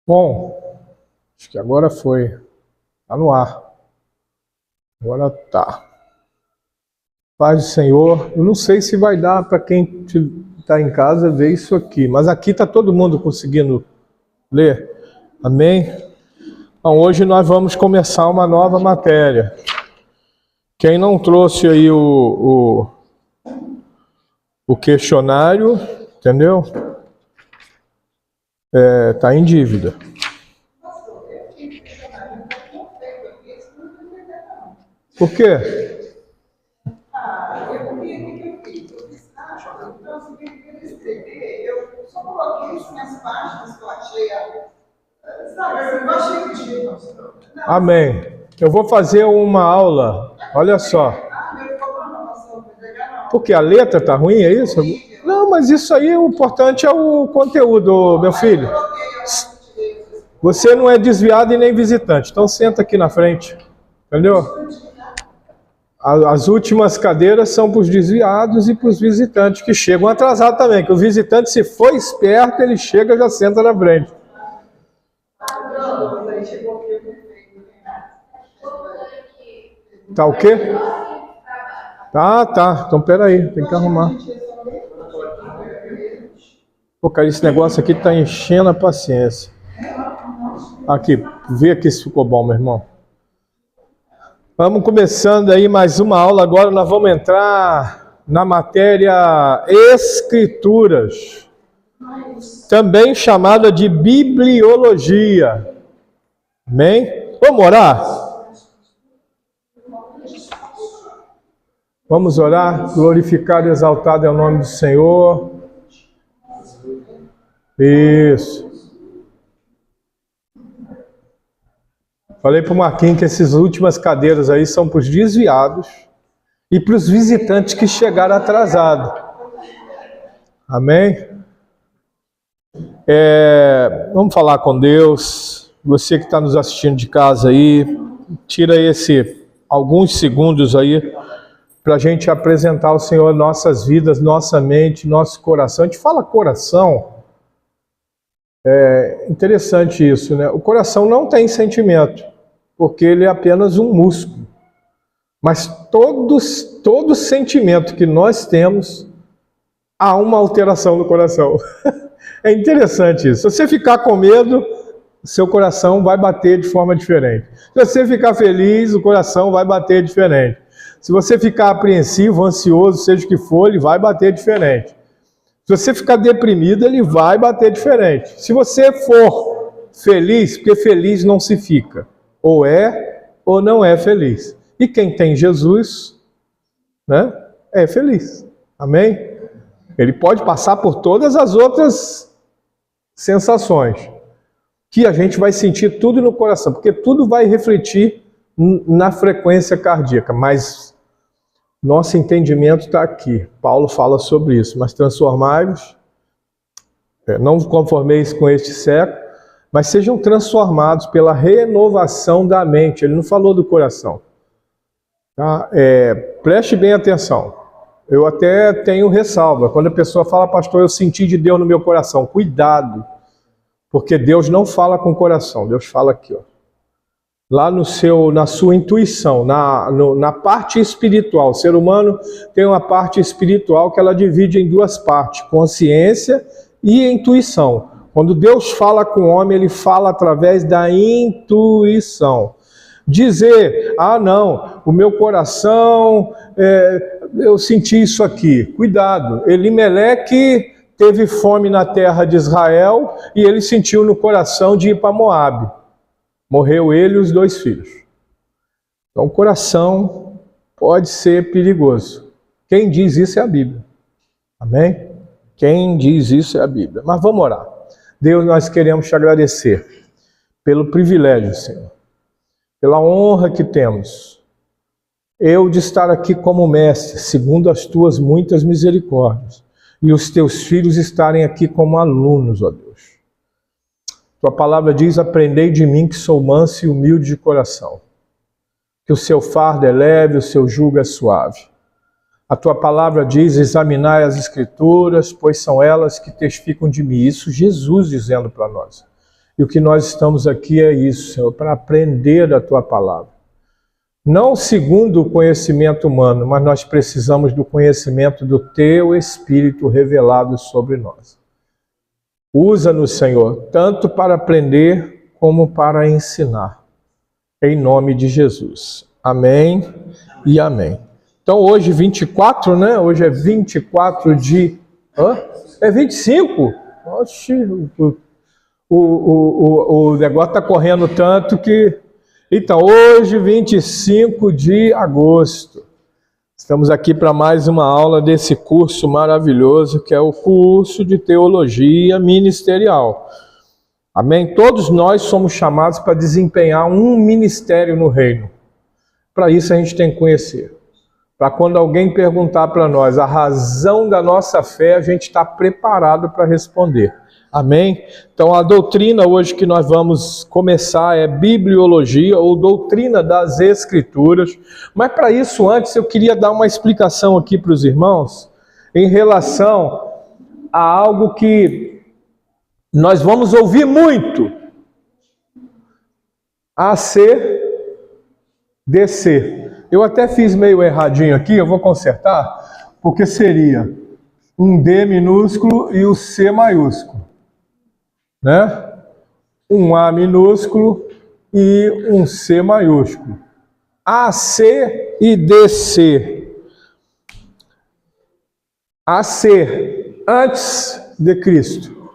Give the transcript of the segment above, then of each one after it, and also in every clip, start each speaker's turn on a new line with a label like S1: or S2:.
S1: Bom, acho que agora foi. Está no ar. Agora tá. Paz do Senhor. Eu não sei se vai dar para quem está em casa ver isso aqui, mas aqui está todo mundo conseguindo ler. Amém? Então, hoje nós vamos começar uma nova matéria. Quem não trouxe aí o questionário, entendeu? Tá em dívida. Por quê? Eu só coloquei as minhas páginas que eu achei. Amém. Eu vou fazer uma aula. Olha só. Porque a letra tá ruim, é isso? Não, mas isso aí, o importante é o conteúdo, meu filho. Você não é desviado e nem visitante. Então senta aqui na frente. Entendeu? As últimas cadeiras são para os desviados e para os visitantes que chegam atrasados também. Que o visitante, se for esperto, ele chega e já senta na frente. Tá o quê? Tá. Então peraí, tem que arrumar. Pô, cara, esse negócio aqui tá enchendo a paciência. Aqui, vê aqui se ficou bom, meu irmão. Vamos começando aí mais uma aula. Agora nós vamos entrar na matéria Escrituras, também chamada de Bibliologia. Amém? Vamos orar? Vamos orar? Glorificado e exaltado é o nome do Senhor. Isso. Falei para o Marquinhos que essas últimas cadeiras aí são para os desviados e para os visitantes que chegaram atrasados. Amém? Vamos falar com Deus. Você que está nos assistindo de casa aí, tira alguns segundos aí para a gente apresentar ao Senhor nossas vidas, nossa mente, nosso coração. A gente fala coração, é interessante isso, né? O coração não tem sentimento, porque ele é apenas um músculo. Mas todo sentimento que nós temos, há uma alteração no coração. É interessante isso. Se você ficar com medo, seu coração vai bater de forma diferente. Se você ficar feliz, o coração vai bater diferente. Se você ficar apreensivo, ansioso, seja o que for, ele vai bater diferente. Se você ficar deprimido, ele vai bater diferente. Se você for feliz, porque feliz não se fica. Ou é, ou não é feliz. E quem tem Jesus, né, é feliz. Amém? Ele pode passar por todas as outras sensações, que a gente vai sentir tudo no coração, porque tudo vai refletir na frequência cardíaca, mas nosso entendimento está aqui. Paulo fala sobre isso. Mas transformai-vos, não vos conformeis com este século, mas sejam transformados pela renovação da mente. Ele não falou do coração. Tá? Preste bem atenção. Eu até tenho ressalva. Quando a pessoa fala, pastor, eu senti de Deus no meu coração. Cuidado, porque Deus não fala com o coração. Deus fala aqui, ó. Lá na sua intuição, na parte espiritual. O ser humano tem uma parte espiritual que ela divide em duas partes, consciência e intuição. Quando Deus fala com o homem, ele fala através da intuição. Dizer, não, o meu coração, eu senti isso aqui. Cuidado, Elimeleque teve fome na terra de Israel e ele sentiu no coração de ir para Moabe. Morreu ele e os 2 filhos. Então o coração pode ser perigoso. Quem diz isso é a Bíblia. Amém? Quem diz isso é a Bíblia. Mas vamos orar. Deus, nós queremos te agradecer pelo privilégio, Senhor. Pela honra que temos. Eu de estar aqui como mestre, segundo as tuas muitas misericórdias. E os teus filhos estarem aqui como alunos, ó Deus. Tua palavra diz, aprendei de mim que sou manso e humilde de coração. Que o seu fardo é leve, o seu jugo é suave. A tua palavra diz: examinai as Escrituras, pois são elas que testificam de mim. Isso Jesus dizendo para nós. E o que nós estamos aqui é isso, Senhor, para aprender a tua palavra. Não segundo o conhecimento humano, mas nós precisamos do conhecimento do teu Espírito revelado sobre nós. Usa-nos, Senhor, tanto para aprender como para ensinar. Em nome de Jesus. Amém e amém. Então hoje 24, né? Hoje é 24 de... É 25? Oxi, o negócio está correndo tanto que... Então, hoje, 25 de agosto, estamos aqui para mais uma aula desse curso maravilhoso, que é o curso de Teologia Ministerial. Amém? Todos nós somos chamados para desempenhar um ministério no reino. Para isso a gente tem que conhecer. Para quando alguém perguntar para nós a razão da nossa fé, a gente está preparado para responder. Amém? Então a doutrina hoje que nós vamos começar é bibliologia ou doutrina das Escrituras. Mas para isso antes eu queria dar uma explicação aqui para os irmãos em relação a algo que nós vamos ouvir muito. DC. Eu até fiz meio erradinho aqui, eu vou consertar, porque seria um D minúsculo e o C maiúsculo. Né? Um A minúsculo e um C maiúsculo. AC e DC. AC antes de Cristo.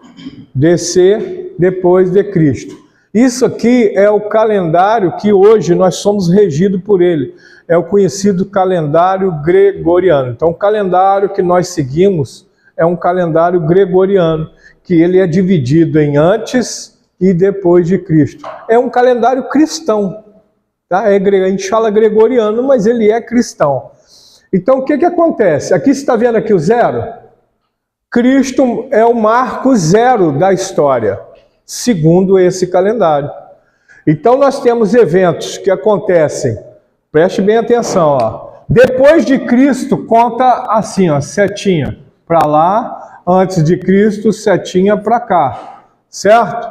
S1: DC depois de Cristo. Isso aqui é o calendário que hoje nós somos regidos por ele. É o conhecido calendário gregoriano. Então o calendário que nós seguimos é um calendário gregoriano, que ele é dividido em antes e depois de Cristo. É um calendário cristão, tá? A gente fala gregoriano, mas ele é cristão. Então o que acontece? Aqui você está vendo aqui o zero? Cristo é o marco zero da história, segundo esse calendário. Então nós temos eventos que acontecem, preste bem atenção, ó. Depois de Cristo conta assim, ó, setinha para lá, antes de Cristo, setinha para cá, certo?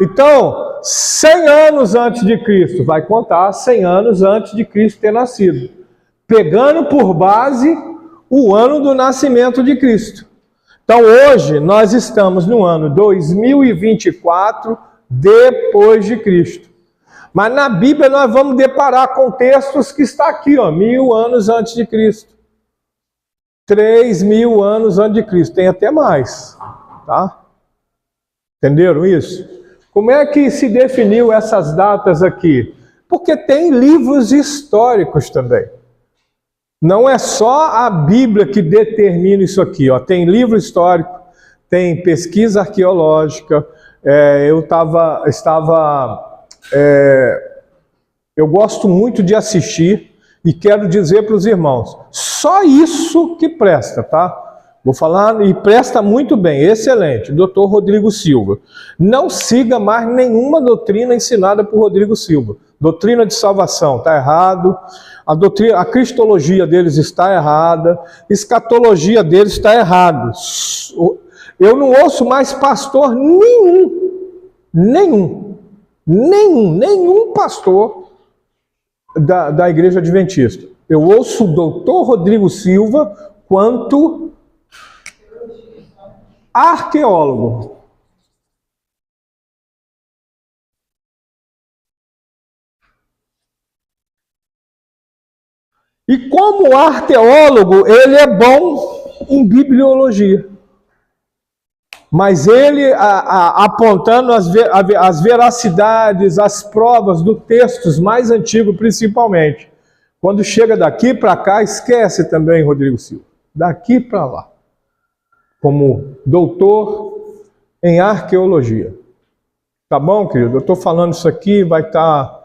S1: Então, 100 anos antes de Cristo, vai contar 100 anos antes de Cristo ter nascido, pegando por base o ano do nascimento de Cristo. Então, hoje, nós estamos no ano 2024, depois de Cristo. Mas na Bíblia nós vamos deparar com textos que está aqui, ó, 1000 anos antes de Cristo. 3.000 anos antes de Cristo, tem até mais, tá? Entenderam isso? Como é que se definiu essas datas aqui? Porque tem livros históricos também. Não é só a Bíblia que determina isso aqui, ó. Tem livro histórico, tem pesquisa arqueológica. Eu gosto muito de assistir. E quero dizer para os irmãos, só isso que presta, tá? Vou falar, e presta muito bem, excelente, Dr. Rodrigo Silva. Não siga mais nenhuma doutrina ensinada por Rodrigo Silva. Doutrina de salvação, está errado. A cristologia deles está errada. Escatologia deles está errado. Eu não ouço mais pastor nenhum pastor da Igreja Adventista. Eu ouço o doutor Rodrigo Silva quanto arqueólogo. E como arqueólogo, ele é bom em bibliologia. Mas ele, apontando as veracidades, as provas dos textos mais antigos, principalmente. Quando chega daqui para cá, esquece também Rodrigo Silva. Daqui para lá. Como doutor em arqueologia. Tá bom, querido? Eu estou falando isso aqui, vai estar...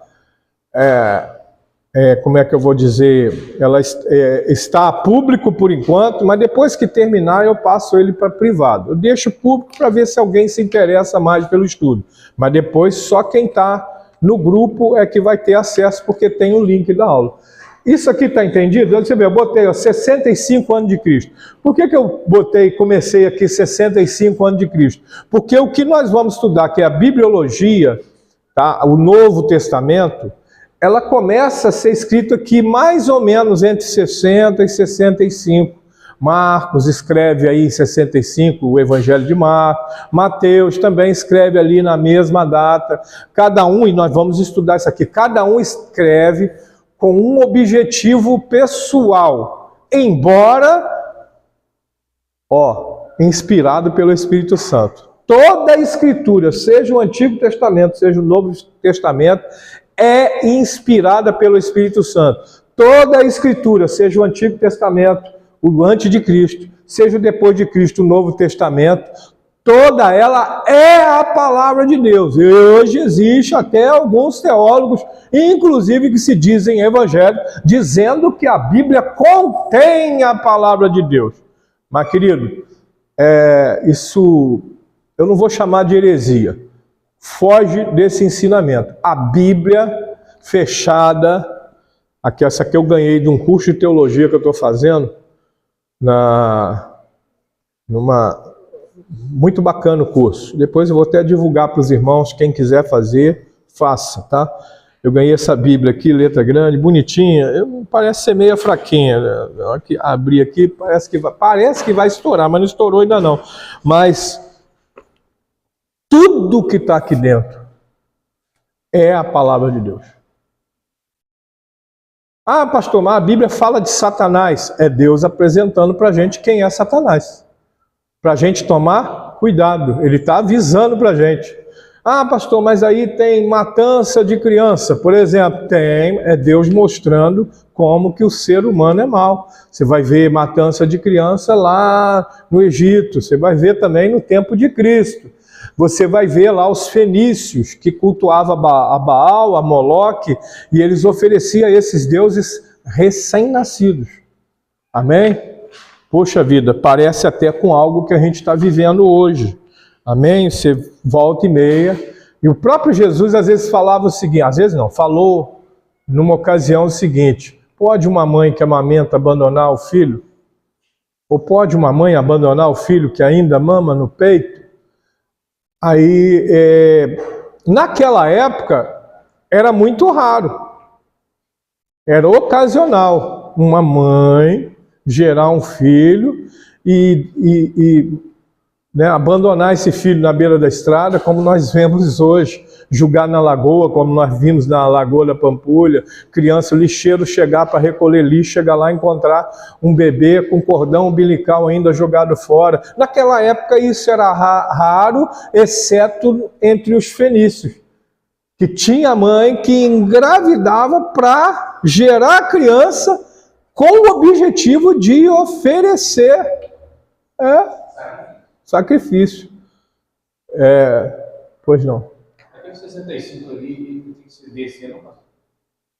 S1: como é que eu vou dizer, ela está público por enquanto, mas depois que terminar eu passo ele para privado. Eu deixo público para ver se alguém se interessa mais pelo estudo, mas depois só quem está no grupo é que vai ter acesso, porque tem o link da aula. Isso aqui está entendido? Você vê, eu botei 65 anos de Cristo. Por que eu comecei aqui 65 anos de Cristo? Porque o que nós vamos estudar, que é a bibliologia, tá? O Novo Testamento, ela começa a ser escrita aqui mais ou menos entre 60 e 65. Marcos escreve aí em 65 o Evangelho de Marcos, Mateus também escreve ali na mesma data. Cada um, e nós vamos estudar isso aqui, cada um escreve com um objetivo pessoal, embora, inspirado pelo Espírito Santo. Toda a Escritura, seja o Antigo Testamento, seja o Novo Testamento, é inspirada pelo Espírito Santo. Toda a Escritura, seja o Antigo Testamento, o antes de Cristo, seja o depois de Cristo, o Novo Testamento, toda ela é a palavra de Deus. E hoje existe até alguns teólogos, inclusive que se dizem evangélicos, dizendo que a Bíblia contém a palavra de Deus. Mas, querido, isso eu não vou chamar de heresia. Foge desse ensinamento. A Bíblia fechada, essa aqui eu ganhei de um curso de teologia que eu estou fazendo, muito bacana o curso. Depois eu vou até divulgar para os irmãos, quem quiser fazer, faça, tá? Eu ganhei essa Bíblia aqui, letra grande, bonitinha, parece ser meio fraquinha, né? Na hora que abrir aqui, parece que vai estourar, mas não estourou ainda não. Mas tudo que está aqui dentro é a palavra de Deus. Ah, pastor, mas a Bíblia fala de Satanás. É Deus apresentando para a gente quem é Satanás. Para a gente tomar cuidado. Ele está avisando para a gente. Ah, pastor, mas aí tem matança de criança, por exemplo. Tem, é Deus mostrando como que o ser humano é mau. Você vai ver matança de criança lá no Egito. Você vai ver também no tempo de Cristo. Você vai ver lá os fenícios que cultuavam a Baal, a Moloque, e eles ofereciam a esses deuses recém-nascidos. Amém? Poxa vida, parece até com algo que a gente está vivendo hoje. Amém? Você volta e meia. E o próprio Jesus às vezes falava o seguinte, às vezes não, falou numa ocasião o seguinte: pode uma mãe que amamenta abandonar o filho? Ou pode uma mãe abandonar o filho que ainda mama no peito? Aí, naquela época, era muito raro, era ocasional, uma mãe gerar um filho né, abandonar esse filho na beira da estrada, como nós vemos hoje, jogar na lagoa, como nós vimos na Lagoa da Pampulha, criança, lixeiro chegar para recolher lixo, chegar lá e encontrar um bebê com cordão umbilical ainda jogado fora. Naquela época isso era raro, exceto entre os fenícios, que tinha mãe que engravidava para gerar a criança com o objetivo de oferecer sacrifício. Pois não.
S2: Aquele 65 ali, tem que ser descer, não?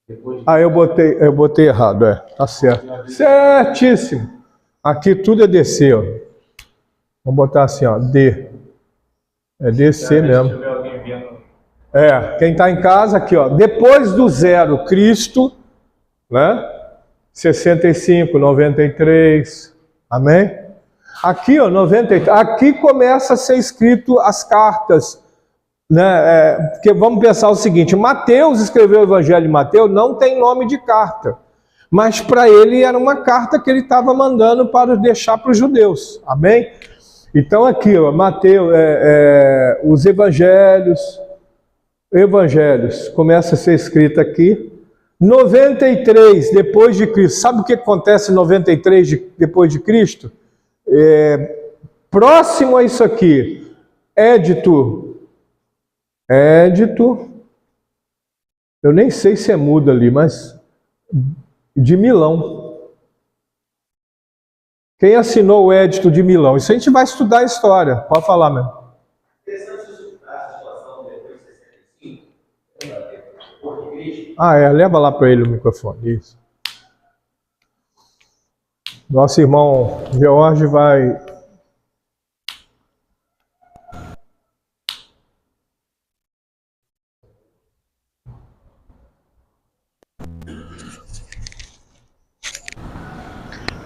S2: Depois de...
S1: eu botei errado, tá certo. Certíssimo. Aqui tudo é descer, ó. Vamos botar assim, ó, D. É descer mesmo.
S2: Se tiver alguém vendo...
S1: Quem está em casa aqui, ó, depois do zero, Cristo, né? 65, 93, amém? Aqui, ó, 93, aqui começa a ser escrito as cartas, né? Porque vamos pensar o seguinte: Mateus escreveu o Evangelho de Mateus, não tem nome de carta, mas para ele era uma carta que ele estava mandando para deixar para os judeus, amém? Então aqui, ó, Mateus, os evangelhos começa a ser escrito aqui. 93 depois de Cristo. Sabe o que acontece em 93 depois de Cristo? Próximo a isso aqui, Édito, eu nem sei se é mudo ali, mas de Milão. Quem assinou o Édito de Milão? Isso a gente vai estudar a história. Pode falar, mesmo. Leva lá para ele o microfone. Isso. Nosso irmão George vai...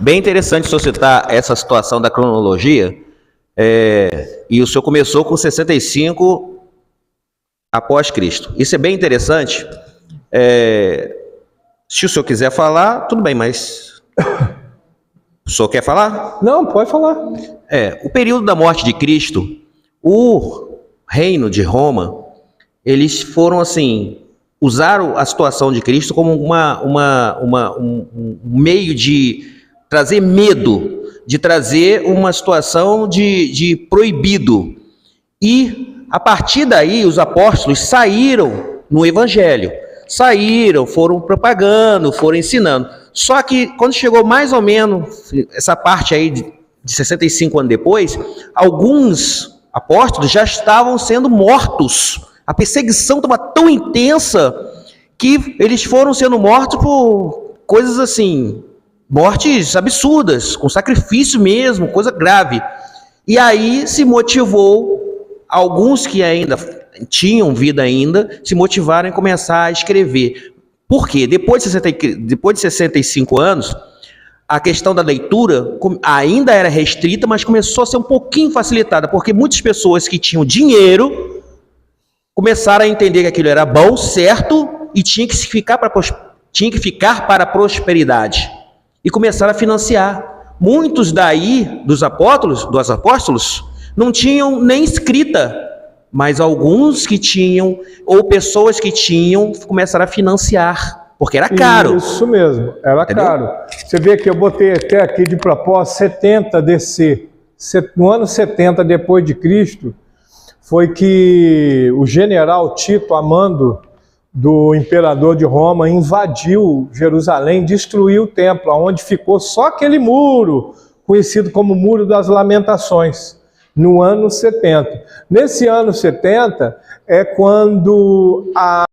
S3: Bem interessante o senhor citar essa situação da cronologia. E o senhor começou com 65 após Cristo. Isso é bem interessante. Se o senhor quiser falar, tudo bem, mas o senhor quer falar?
S1: Não, pode falar.
S3: O período da morte de Cristo, o reino de Roma, eles foram assim, usaram a situação de Cristo como um meio de trazer medo, de trazer uma situação de proibido. E a partir daí os apóstolos saíram no evangelho, saíram, foram propagando, foram ensinando. Só que quando chegou mais ou menos essa parte aí de 65 anos depois, alguns apóstolos já estavam sendo mortos. A perseguição estava tão intensa que eles foram sendo mortos por coisas assim, mortes absurdas, com sacrifício mesmo, coisa grave. E aí se motivou alguns que ainda tinham vida ainda, se motivaram em começar a escrever. Por quê? Depois de 65 anos, a questão da leitura ainda era restrita, mas começou a ser um pouquinho facilitada, porque muitas pessoas que tinham dinheiro começaram a entender que aquilo era bom, certo, e tinha que ficar para a prosperidade. E começaram a financiar. Muitos daí dos apóstolos não tinham nem escrita, mas alguns que tinham, ou pessoas que tinham, começaram a financiar, porque era caro.
S1: Isso mesmo, era
S3: Entendeu?
S1: caro. Você vê que eu botei até aqui de propósito 70 DC. No ano 70 depois de Cristo, foi que o general Tito, a mando do imperador de Roma, invadiu Jerusalém, destruiu o templo, onde ficou só aquele muro, conhecido como Muro das Lamentações, no ano 70. Nesse ano 70 é quando a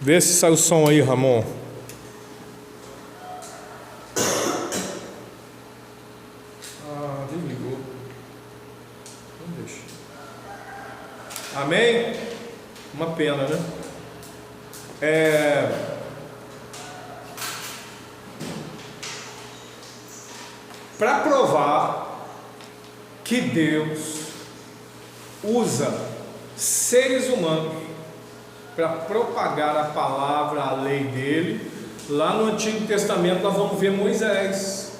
S1: Vê se sai o som aí, Ramon. Desligou. Não deixa. Amém? Uma pena, né? Para provar que Deus usa seres humanos para propagar a palavra, a lei dele, lá no Antigo Testamento nós vamos ver Moisés,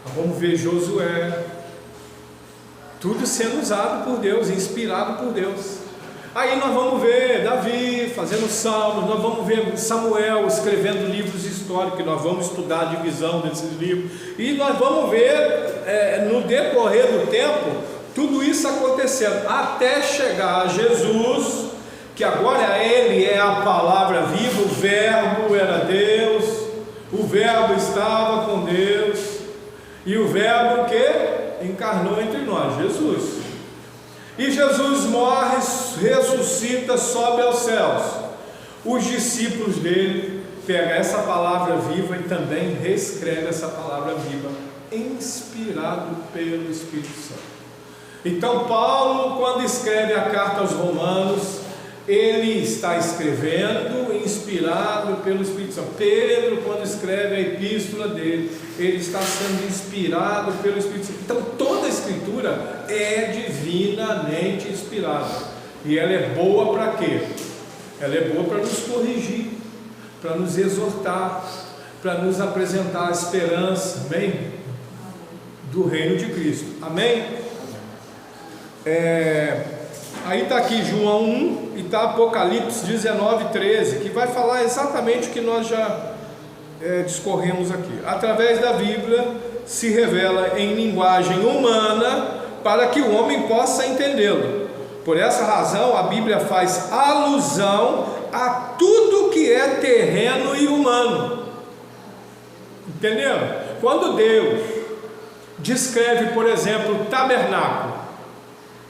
S1: nós vamos ver Josué, tudo sendo usado por Deus, inspirado por Deus. Aí nós vamos ver Davi fazendo salmos, nós vamos ver Samuel escrevendo livros históricos, que nós vamos estudar a divisão desses livros, e nós vamos ver no decorrer do tempo tudo isso acontecendo, até chegar a Jesus, que agora ele é a palavra viva, o verbo era Deus, o verbo estava com Deus, e o verbo que encarnou entre nós, Jesus. E Jesus morre, ressuscita, sobe aos céus. Os discípulos dele pegam essa palavra viva e também reescrevem essa palavra viva, inspirado pelo Espírito Santo. Então Paulo, quando escreve a carta aos Romanos, ele está escrevendo inspirado pelo Espírito Santo. Pedro, quando escreve a epístola dele, ele está sendo inspirado pelo Espírito Santo. Então toda a escritura é divinamente inspirada, e ela é boa para quê? Ela é boa para nos corrigir, para nos exortar, para nos apresentar a esperança, amém? Do reino de Cristo, amém? Aí está aqui João 1 e está Apocalipse 19, 13, que vai falar exatamente o que nós já discorremos aqui. Através da Bíblia se revela em linguagem humana para que o homem possa entendê-lo. Por essa razão a Bíblia faz alusão a tudo que é terreno e humano. Entenderam? Quando Deus descreve, por exemplo, o tabernáculo,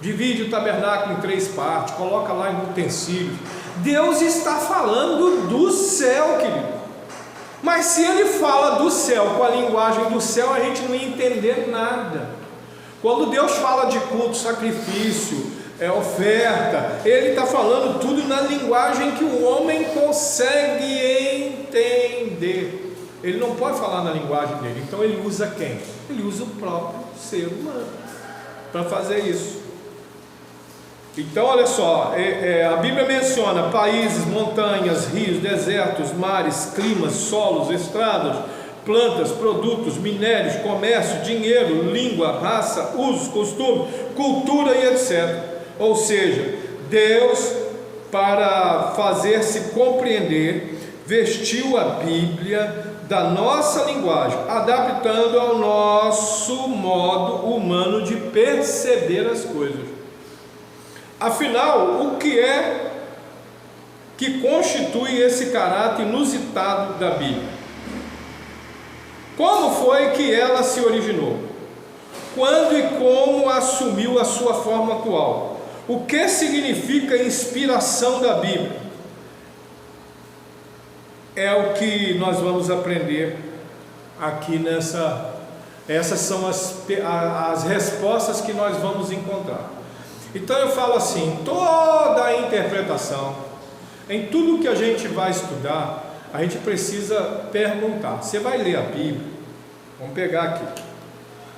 S1: divide o tabernáculo em 3 partes, coloca lá em utensílios, Deus está falando do céu, querido. Mas se ele fala do céu com a linguagem do céu, a gente não ia entender nada. Quando Deus fala de culto, sacrifício, oferta, ele está falando tudo na linguagem que o homem consegue entender. Ele não pode falar na linguagem dele. Então ele usa quem? Ele usa o próprio ser humano para fazer isso. Então olha só, a Bíblia menciona países, montanhas, rios, desertos, mares, climas, solos, estradas, plantas, produtos, minérios, comércio, dinheiro, língua, raça, usos, costumes, cultura e etc. Ou seja, Deus, para fazer-se compreender, vestiu a Bíblia da nossa linguagem, adaptando ao nosso modo humano de perceber as coisas. Afinal, o que é que constitui esse caráter inusitado da Bíblia? Como foi que ela se originou? Quando e como assumiu a sua forma atual? O que significa inspiração da Bíblia? É o que nós vamos aprender aqui essas são as respostas que nós vamos encontrar. Então eu falo assim, toda a interpretação, em tudo que a gente vai estudar, a gente precisa perguntar. Você vai ler a Bíblia, vamos pegar aqui.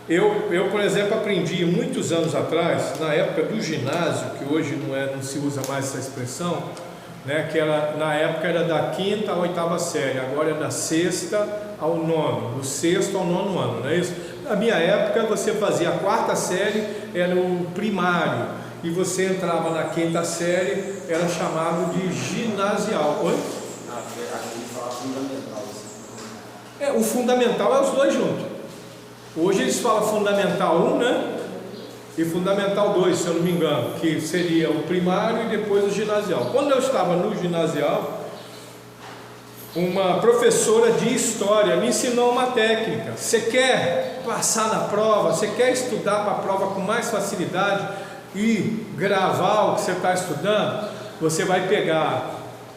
S1: Eu, por exemplo, aprendi muitos anos atrás, na época do ginásio, que hoje não se usa mais essa expressão, né, que na época era da 5ª à 8ª série, agora é da 6ª ao 9º, do 6º ao 9º ano, não é isso? Na minha época você fazia a 4ª série, era o primário, e você entrava na 5ª série, era chamado de ginasial. Oi? O fundamental é os dois juntos. Hoje eles falam fundamental 1, né? E fundamental 2, se eu não me engano, que seria o primário e depois o ginasial. Quando eu estava no ginasial, uma professora de história me ensinou uma técnica. Você quer passar na prova, você quer estudar para a prova com mais facilidade e gravar o que você está estudando? Você vai pegar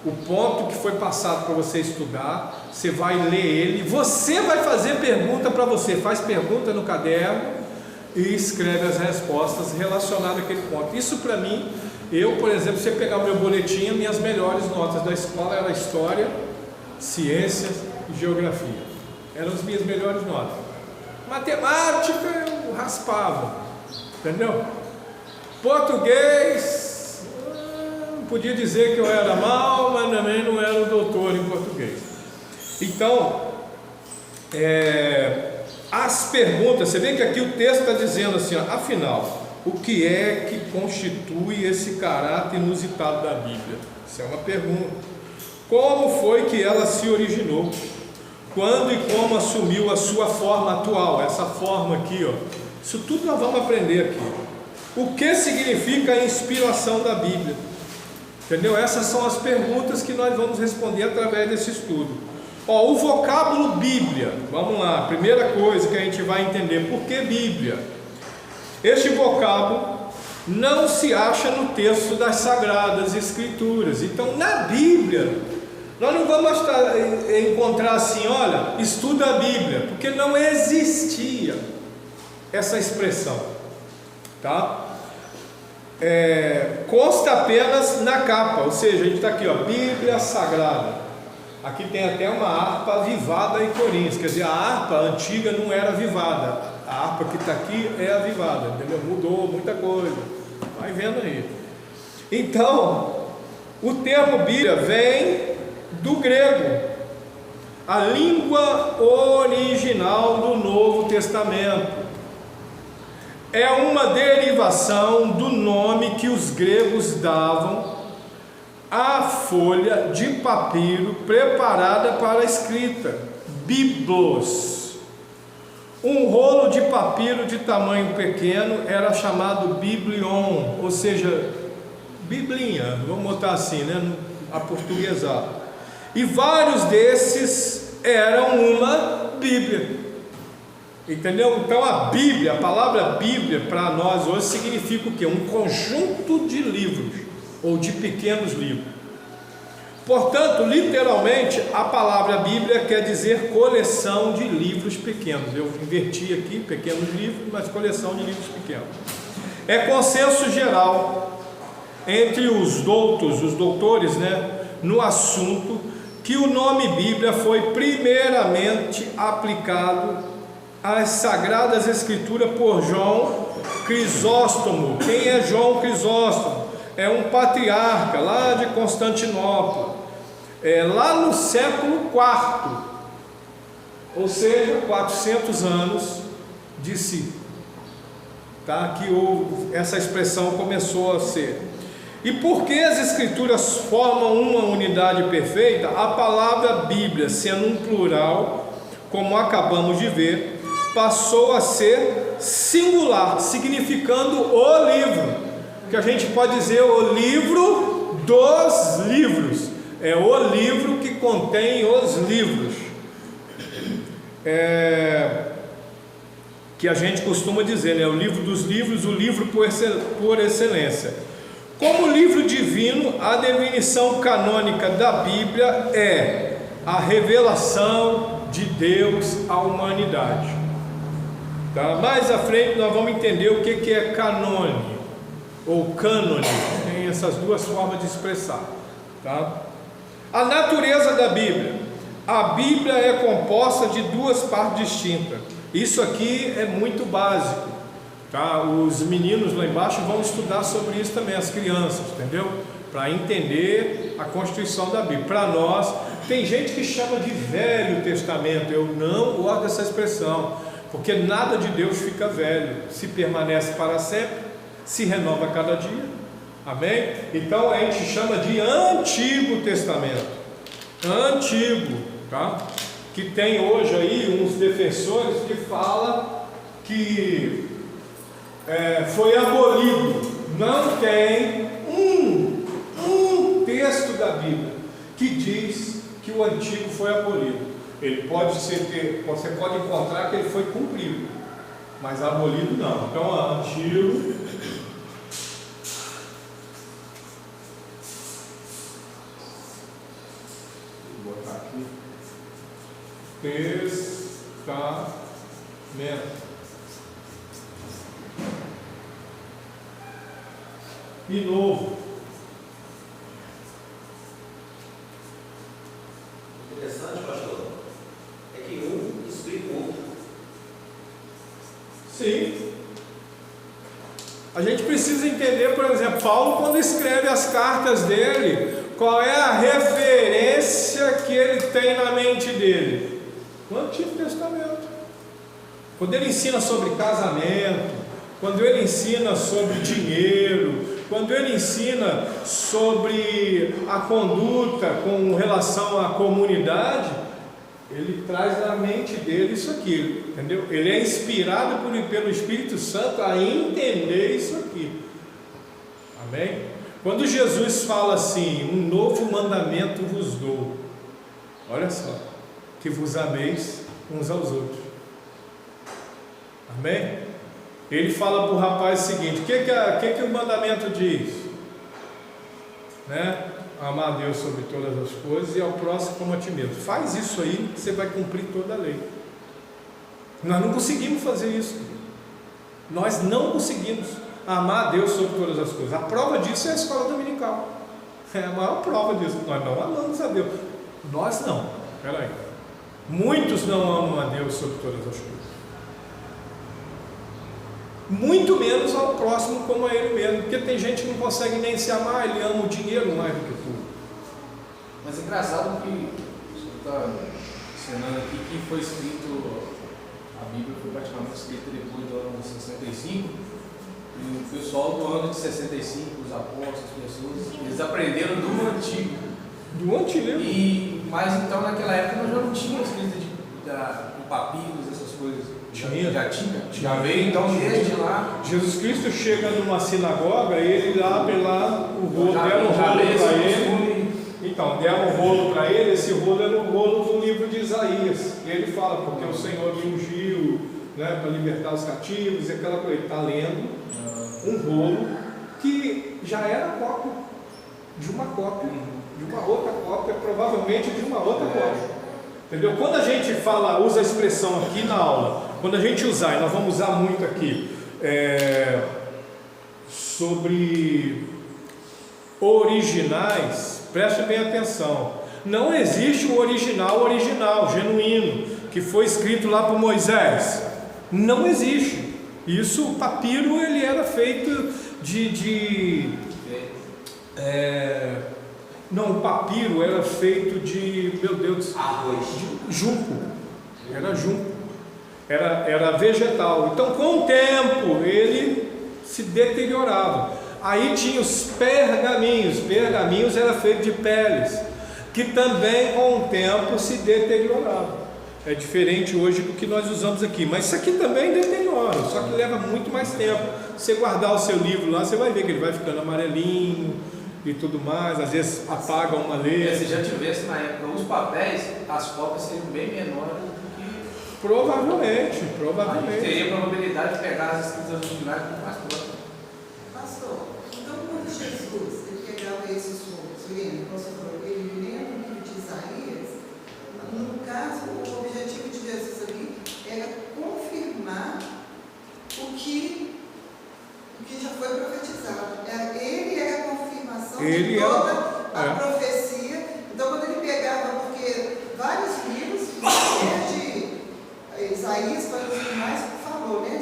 S1: o ponto que foi passado para você estudar, você vai ler ele, você vai fazer pergunta para você, faz pergunta no caderno e escreve as respostas relacionadas àquele ponto. Isso para mim, eu, por exemplo, se você pegar o meu boletim, minhas melhores notas da escola eram História, Ciências e Geografia. Eram as minhas melhores notas. Matemática eu raspava, entendeu? Português, podia dizer que eu era mal, mas também não era um doutor em português. Então, as perguntas, você vê que aqui o texto está dizendo assim, ó, afinal, o que é que constitui esse caráter inusitado da Bíblia? Isso é uma pergunta. Como foi que ela se originou? Quando e como assumiu a sua forma atual? Essa forma aqui, ó. Isso tudo nós vamos aprender aqui. O que significa a inspiração da Bíblia? Entendeu? Essas são as perguntas que nós vamos responder através desse estudo. Ó, o vocábulo Bíblia, vamos lá, primeira coisa que a gente vai entender, por que Bíblia? Este vocábulo não se acha no texto das Sagradas Escrituras. Então, na Bíblia, nós não vamos encontrar assim, olha, estuda a Bíblia, porque não existia essa expressão, tá? Consta apenas na capa, ou seja, a gente está aqui, ó, Bíblia Sagrada. Aqui tem até uma harpa avivada em Coríntios, quer dizer, a harpa antiga não era avivada, a harpa que está aqui é avivada, entendeu? Mudou muita coisa, vai vendo aí. Então, o termo Bíblia vem do grego, a língua original do Novo Testamento. É uma derivação do nome que os gregos davam à folha de papiro preparada para a escrita, biblos. Um rolo de papiro de tamanho pequeno era chamado biblion, ou seja, biblinha, vamos botar assim, né, aportuguesado. E vários desses eram uma Bíblia. Entendeu? Então a Bíblia, a palavra Bíblia para nós hoje significa o quê? Um conjunto de livros ou de pequenos livros. Portanto, literalmente, a palavra Bíblia quer dizer coleção de livros pequenos. Eu inverti aqui, pequenos livros, mas coleção de livros pequenos. É consenso geral entre os doutores, né, no assunto, que o nome Bíblia foi primeiramente aplicado às Sagradas Escrituras por João Crisóstomo. Quem é João Crisóstomo? É um patriarca lá de Constantinopla, lá no século IV, ou seja, 400 anos de si, tá? Que essa expressão começou a ser. E porque as Escrituras formam uma unidade perfeita, a palavra Bíblia, sendo um plural, como acabamos de ver, passou a ser singular, significando o livro, que a gente pode dizer o livro dos livros, é o livro que contém os livros, que a gente costuma dizer, né? O livro dos livros, o livro por excelência. Como livro divino, a definição canônica da Bíblia é a revelação de Deus à humanidade. Tá? Mais à frente nós vamos entender o que é canônico ou cânone, tem essas duas formas de expressar, tá? A natureza da Bíblia. A Bíblia é composta de duas partes distintas. Isso aqui é muito básico, tá? Os meninos lá embaixo vão estudar sobre isso também, as crianças, entendeu? Para entender a constituição da Bíblia. Para nós, tem gente que chama de Velho Testamento. Eu não gosto dessa expressão, porque nada de Deus fica velho, se permanece para sempre, se renova a cada dia, amém? Então a gente chama de Antigo Testamento, antigo, tá? Que tem hoje aí uns defensores que falam que foi abolido. Não tem um texto da Bíblia que diz que o Antigo foi abolido. Ele você pode encontrar que ele foi cumprido, mas abolido não. Então, Antigo Testamento. E novo.
S3: Interessante, pastor, é que um explica o outro.
S1: Sim. A gente precisa entender, por exemplo, Paulo, quando escreve as cartas dele, qual é a referência que ele tem na mente dele? O Antigo Testamento. Quando ele ensina sobre casamento, quando ele ensina sobre dinheiro, quando ele ensina sobre a conduta com relação à comunidade, ele traz na mente dele isso aqui, entendeu? Ele é inspirado pelo Espírito Santo a entender isso aqui. Amém? Quando Jesus fala assim, um novo mandamento vos dou, olha só, que vos ameis uns aos outros. Amém? Ele fala para o rapaz o seguinte: o que o mandamento diz? Né? Amar a Deus sobre todas as coisas e ao próximo como a ti mesmo. Faz isso aí que você vai cumprir toda a lei. Nós não conseguimos fazer isso. Nós não conseguimos amar a Deus sobre todas as coisas. A prova disso é a escola dominical. É a maior prova disso. Nós não amamos a Deus. Nós não. Espera aí. Muitos não amam a Deus sobre todas as coisas. Muito menos ao próximo como a ele mesmo, porque tem gente que não consegue nem se amar, ele ama o dinheiro mais do que tudo.
S2: Mas é engraçado que você está ensinando aqui que foi escrito, a Bíblia foi praticamente escrita depois do ano 65, e o pessoal do ano de 65, os apóstolos, as pessoas, eles aprenderam do Antigo.
S1: Do Antigo?
S2: Mas então naquela época nós já não tínhamos escrita de papiros, essas coisas. Já veio então desde lá.
S1: Jesus Cristo chega numa sinagoga e ele abre lá o rolo, deram um rolo para ele. Então, deram um rolo para ele, esse rolo era o rolo do livro de Isaías. E ele fala, porque o Senhor me ungiu, né, para libertar os cativos, e aquela coisa. Ele está lendo um rolo que já era cópia de uma cópia, de uma outra cópia, provavelmente de uma outra cópia. Entendeu? Quando a gente usa a expressão aqui na aula, quando a gente usar, e nós vamos usar muito aqui, sobre originais, preste bem atenção. Não existe o original, genuíno, que foi escrito lá por Moisés. Não existe. Isso, o papiro, ele era feito não, o papiro era feito de, meu Deus, de junco. Era junco. Era vegetal. Então, com o tempo, ele se deteriorava. Aí tinha os pergaminhos. Pergaminhos era feito de peles, que também, com o tempo, se deterioravam. É diferente hoje do que nós usamos aqui. Mas isso aqui também deteriora, só que leva muito mais tempo. Se você guardar o seu livro lá, você vai ver que ele vai ficando amarelinho e tudo mais, às vezes apaga uma letra.
S2: Se já tivesse na época os papéis, as cópias seriam bem menores do que...
S1: Provavelmente.
S2: Teria probabilidade de pegar as escritas originais com mais cópias.
S4: Pastor, então quando Jesus ele pegava esses rolos, lendo, ele lendo o livro de Isaías, no caso, o objetivo de Jesus ali era confirmar o que já foi profetizado. Ele era a confirmação de toda a profecia. Então, quando ele pegava, porque vários livros, desde Isaías para os demais, falou, né?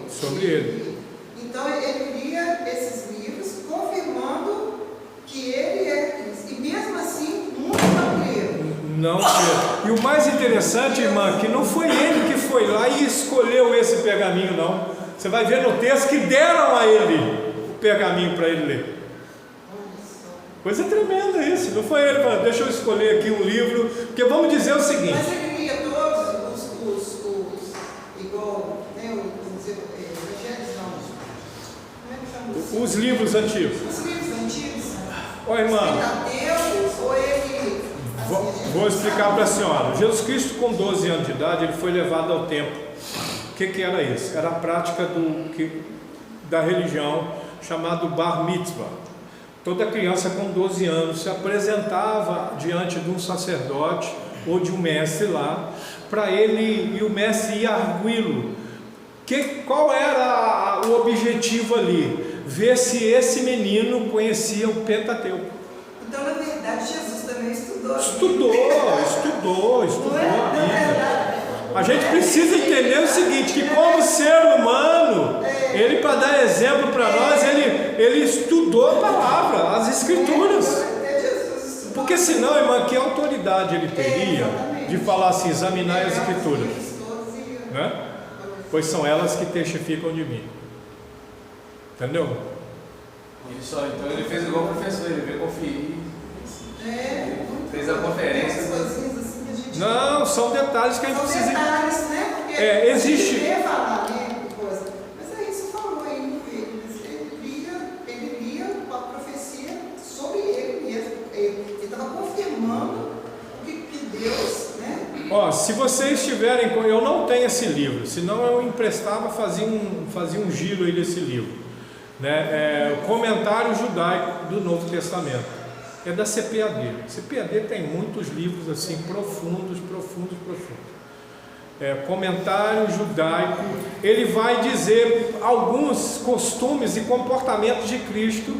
S1: Sobre ele.
S4: Então, ele lia esses livros, confirmando que ele é isso. E mesmo assim, nunca creram.
S1: Não creram. E o mais interessante, irmã, que não foi ele que foi lá e escolheu esse pergaminho, não. Você vai ver no texto que deram a ele o pergaminho para ele ler. Coisa tremenda isso. Não foi ele, deixa eu escolher aqui um livro, porque vamos dizer o seguinte.
S4: Mas ele lia todos igual, né, os evangelhos, não. Como é que chama isso?
S1: Os livros antigos.
S4: Os livros antigos.
S1: Ó, irmã.
S4: Ou ele...
S1: Vou explicar para a senhora. Jesus Cristo, com 12 anos de idade, ele foi levado ao templo. O que era isso? Era a prática da religião chamado Bar Mitzvah. Toda criança com 12 anos se apresentava diante de um sacerdote ou de um mestre lá, para ele e o mestre ir arguí-lo. Qual era o objetivo ali? Ver se esse menino conhecia o Pentateuco.
S4: Então, na verdade, Jesus também estudou.
S1: Estudou a Bíblia. A gente precisa entender o seguinte, que como ser humano, ele, para dar exemplo para nós, ele estudou a palavra, as Escrituras. Porque senão, irmã, que autoridade ele teria de falar assim, examinar as Escrituras? Né? Pois são elas que testificam de mim. Entendeu?
S2: Isso, então ele fez igual o professor, ele veio conferir. Fez a conferência.
S1: Não, são detalhes que a gente precisa.
S4: São detalhes, né? Porque
S1: existe.
S4: Ele ia falar, né? Coisa. Mas aí você falou aí, ele lia a profecia sobre ele mesmo. Ele estava confirmando o que Deus, né?
S1: Ó, se vocês tiverem, eu não tenho esse livro, senão eu emprestava, fazia um giro aí desse livro, né? O comentário judaico do Novo Testamento. É da CPAD. CPAD tem muitos livros assim profundos. Comentário judaico. Ele vai dizer alguns costumes e comportamentos de Cristo,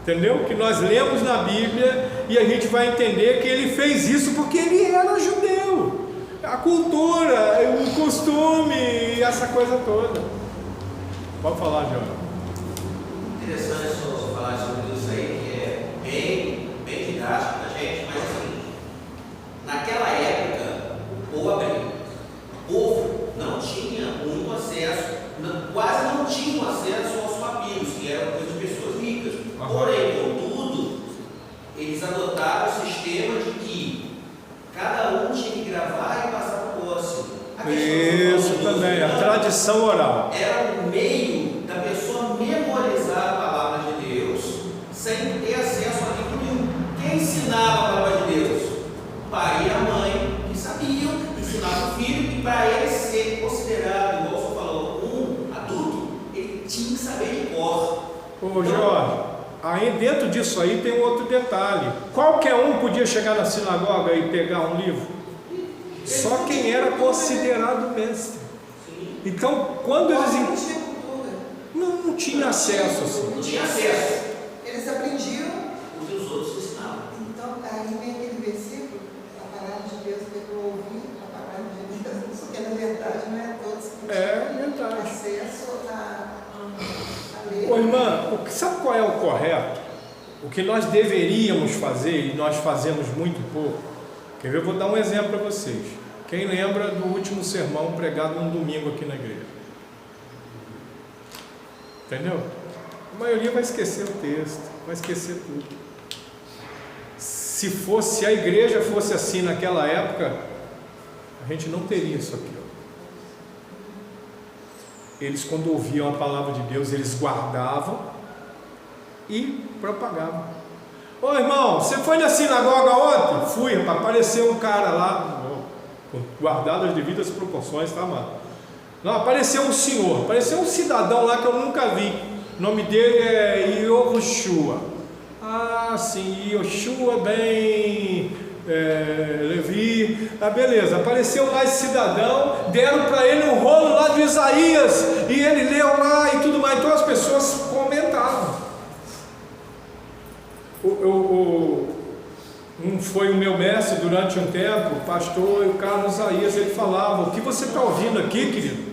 S1: entendeu? Que nós lemos na Bíblia e a gente vai entender que ele fez isso porque ele era judeu. A cultura, o costume, essa coisa toda. Pode falar, João.
S3: Interessante só falar sobre isso aí, que é bem didático da gente, mas assim, naquela época, o povo não tinha muito acesso, quase não tinha acesso aos papiros, que eram coisas de pessoas ricas. Porém, contudo, eles adotaram o sistema de que cada um tinha que gravar e passar para o próximo.
S1: Isso também, a tradição oral.
S3: Era um meio da pessoa memorizar a palavra de Deus sem ter acesso a livro nenhum. Quem ensinava a palavra de Deus? O pai e a mãe, que sabiam, ensinavam o filho, e para ele ser considerado, igual você falou, um adulto, ele tinha que saber de cor.
S1: Ô Jorge, aí dentro disso aí tem um outro detalhe. Qualquer um podia chegar na sinagoga e pegar um livro? Só quem era considerado mestre. Então, quando eles... Não tinha acesso assim.
S3: Não tinha acesso.
S4: Eles aprendiam
S3: O que os outros ensinavam.
S4: Então, aí vem aquele versículo, a palavra de Deus que eu ouvi, a palavra de Deus, isso que na verdade não é todos que têm acesso a ler.
S1: Ô irmã, sabe qual é o correto? O que nós deveríamos fazer, e nós fazemos muito pouco. Quer ver? Eu vou dar um exemplo para vocês. Quem lembra do último sermão pregado no domingo aqui na igreja? Entendeu? A maioria vai esquecer o texto, vai esquecer tudo. Se a igreja fosse assim naquela época, a gente não teria isso aqui. Eles, quando ouviam a palavra de Deus, eles guardavam e propagavam. Ô irmão, você foi na sinagoga ontem? Fui, rapaz, apareceu um cara lá, guardado as devidas proporções, tá, mano? Não, apareceu um senhor, apareceu um cidadão lá que eu nunca vi. O nome dele é Yoshua. Ah, sim, Yoshua bem Levi. Ah, beleza, apareceu lá esse cidadão, deram para ele um rolo lá de Isaías, e ele leu lá e tudo mais. Então as pessoas comentavam. Foi o meu mestre durante um tempo, o pastor Carlos Isaías, ele falava: o que você está ouvindo aqui, querido,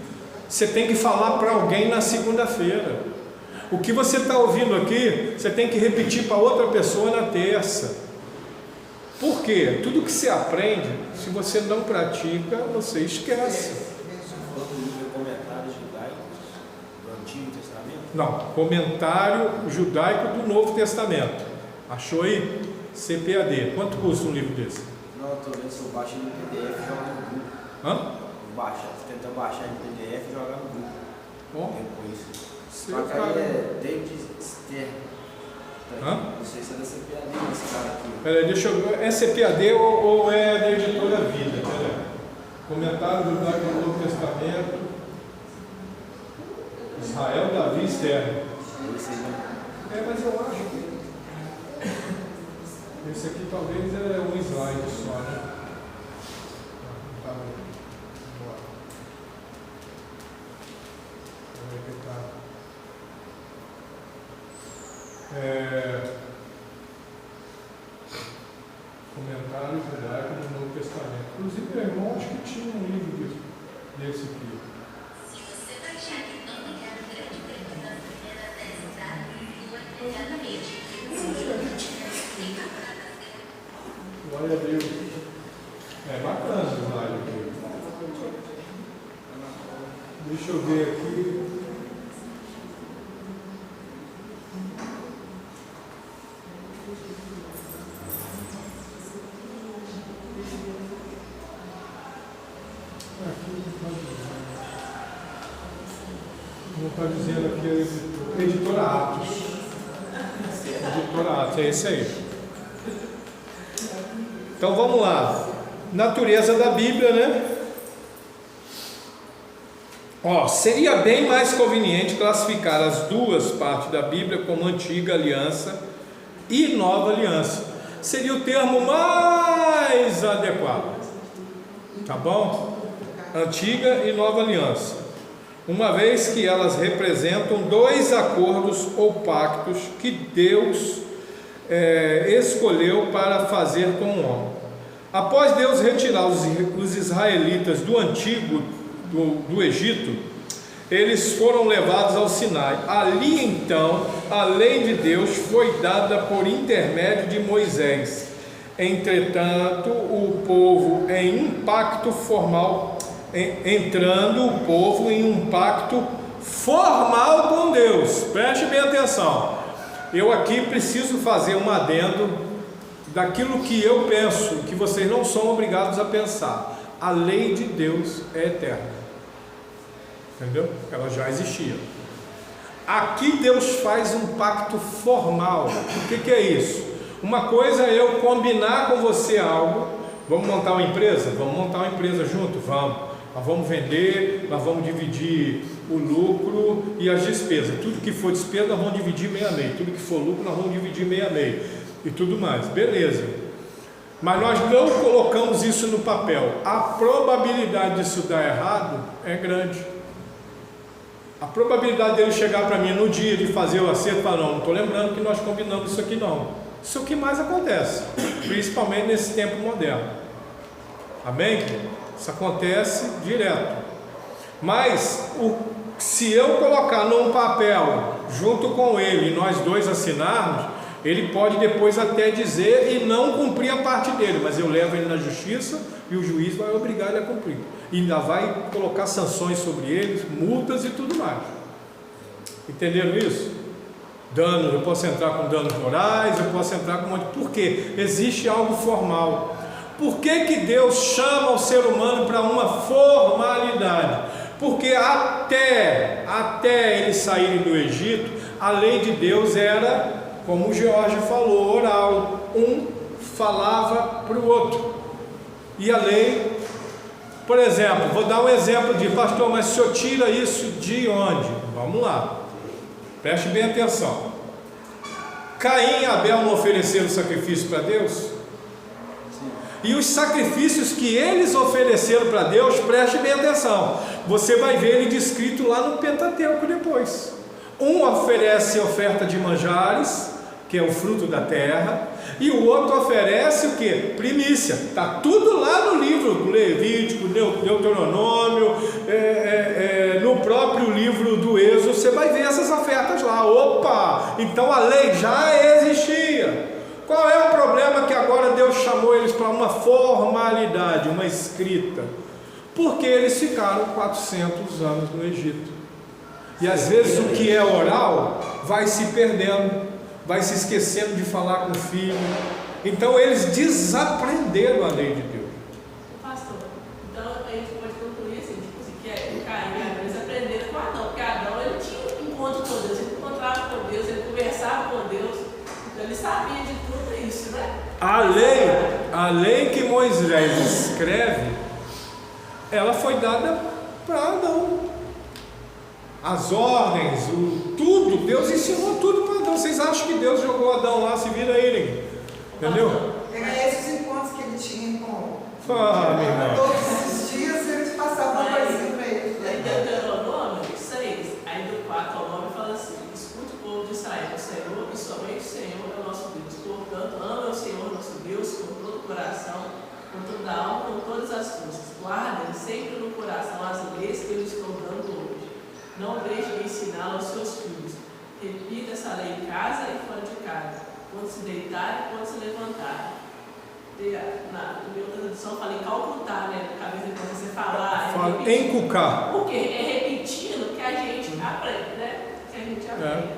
S1: você tem que falar para alguém na segunda-feira. O que você está ouvindo aqui, você tem que repetir para outra pessoa na terça. Por quê? Tudo que você aprende, se você não pratica, você esquece.
S5: Comentários judaicos do Antigo Testamento?
S1: Não, comentário judaico do Novo Testamento. Achou aí? CPAD. Quanto custa um livro desse?
S5: Não, eu estou vendo se eu baixo no PDF e jogar no grupo.
S1: Hã?
S5: Tenta baixar no PDF e jogar no grupo.
S1: Bom,
S5: Depois.
S1: seu
S5: Só que aí
S1: cara...
S5: é David Stern.
S1: Hã?
S5: Não sei se é da CPAD esse cara aqui.
S1: Peraí, deixa eu ver. É CPAD ou é da editora Vida? Peraí. Comentário judaico do Novo Testamento. Israel Davi Stern. Mas eu acho que esse aqui talvez é um slide só, né? Comentário judaico do Novo Testamento. Inclusive, meu irmão, acho que tinha um livro desse aqui.
S6: Se você achar que não quer um grande prêmio da primeira testa, inclua imediatamente.
S1: Glória a Deus. É bacana o slide aqui. Deixa eu ver aqui. Não está dizendo aqui, editora Atos. Editora Atos, é esse aí. Então vamos lá. Natureza da Bíblia, né? Seria bem mais conveniente classificar as duas partes da Bíblia como Antiga Aliança e Nova Aliança. Seria o termo mais adequado. Tá bom? Antiga e Nova Aliança. Uma vez que elas representam dois acordos ou pactos que Deus escolheu para fazer com o homem. Após Deus retirar os israelitas do antigo do Egito, eles foram levados ao Sinai. Ali então a lei de Deus foi dada por intermédio de Moisés. Entretanto, o povo em um pacto formal, entrando o povo em um pacto formal com Deus. Preste bem atenção. Eu aqui preciso fazer um adendo daquilo que eu penso, que vocês não são obrigados a pensar. A lei de Deus é eterna. Entendeu? Ela já existia. Aqui Deus faz um pacto formal. O que é isso? Uma coisa é eu combinar com você algo. Vamos montar uma empresa? Vamos montar uma empresa junto? Vamos. Nós vamos vender, nós vamos dividir o lucro e as despesas. Tudo que for despesa nós vamos dividir meio a meio. Tudo que for lucro nós vamos dividir meio a meio. E tudo mais. Beleza. Mas nós não colocamos isso no papel. A probabilidade disso dar errado é grande. A probabilidade dele chegar para mim no dia de fazer o acerto e falar, não estou lembrando que nós combinamos isso aqui não. Isso é o que mais acontece, principalmente nesse tempo moderno. Amém? Isso acontece direto. Mas se eu colocar num papel junto com ele e nós dois assinarmos, ele pode depois até dizer e não cumprir a parte dele, mas eu levo ele na justiça e o juiz vai obrigar ele a cumprir. E ainda vai colocar sanções sobre eles, multas e tudo mais. Entenderam isso? Danos, eu posso entrar com danos morais, eu posso entrar com um monte. Por quê? Existe algo formal. Por que Deus chama o ser humano para uma formalidade? Porque até eles saírem do Egito, a lei de Deus era, como o Jorge falou, oral. Um falava para o outro. E a lei, por exemplo, vou dar um exemplo de pastor, mas o senhor tira isso de onde? Vamos lá. Preste bem atenção. Caim e Abel não ofereceram sacrifício para Deus? E os sacrifícios que eles ofereceram para Deus, preste bem atenção. Você vai ver ele descrito lá no Pentateuco depois. Um oferece oferta de manjares, que é o fruto da terra, e o outro oferece o que? Primícia. Está tudo lá no livro do Levítico, Deuteronômio, no próprio livro do Êxodo, você vai ver essas ofertas lá. Opa! Então a lei já existia. Qual é o problema que agora Deus chamou eles para uma formalidade, uma escrita? Porque eles ficaram 400 anos no Egito. E às vezes o que é oral vai se perdendo, vai se esquecendo de falar com o filho. Então eles desaprenderam a lei de Deus.
S7: Pastor, então a gente pode concluir assim, que Caim e Abel eles aprenderam com Adão, porque Adão ele tinha um encontro com Deus, ele encontrava com Deus, ele conversava com Deus, então ele sabia de tudo isso, né?
S1: A lei que Moisés escreve, ela foi dada para Adão. As ordens, tudo, Deus ensinou tudo para Adão. Vocês acham que Deus jogou Adão lá, se vira ele? Entendeu?
S4: É esses encontros que ele tinha com
S1: Minha irmã.
S4: todos os dias, eles passavam uma coisinha para ele.
S7: Aí Deuteronômio 6, aí do 4 ao 9 fala assim: escute o povo de Israel, o Senhor e sua Não deixe de ensinar aos seus filhos. Repita essa lei em casa e fora de casa, quando se deitar e quando se levantar. Na minha outra tradução fala em calcutar, né? Na cabeça de você falar.
S1: Fala encucar.
S7: Por quê? É repetindo que a gente aprende, né? Que a gente aprende.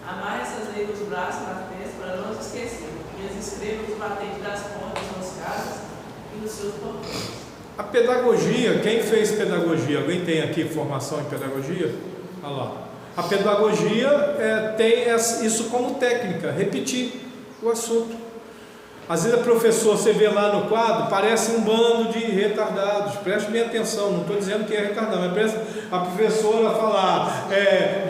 S7: Amarre essas leis nos braços, nas pernas, para não nos esquecer. E as escreva nos batentes das portas das suas casas e nos seus portões.
S1: A pedagogia, quem fez pedagogia? Alguém tem aqui formação em pedagogia? Olha lá. A pedagogia tem isso como técnica, repetir o assunto. Às vezes a professora, você vê lá no quadro, parece um bando de retardados. Preste bem atenção, não estou dizendo que é retardado, mas presta a professora falar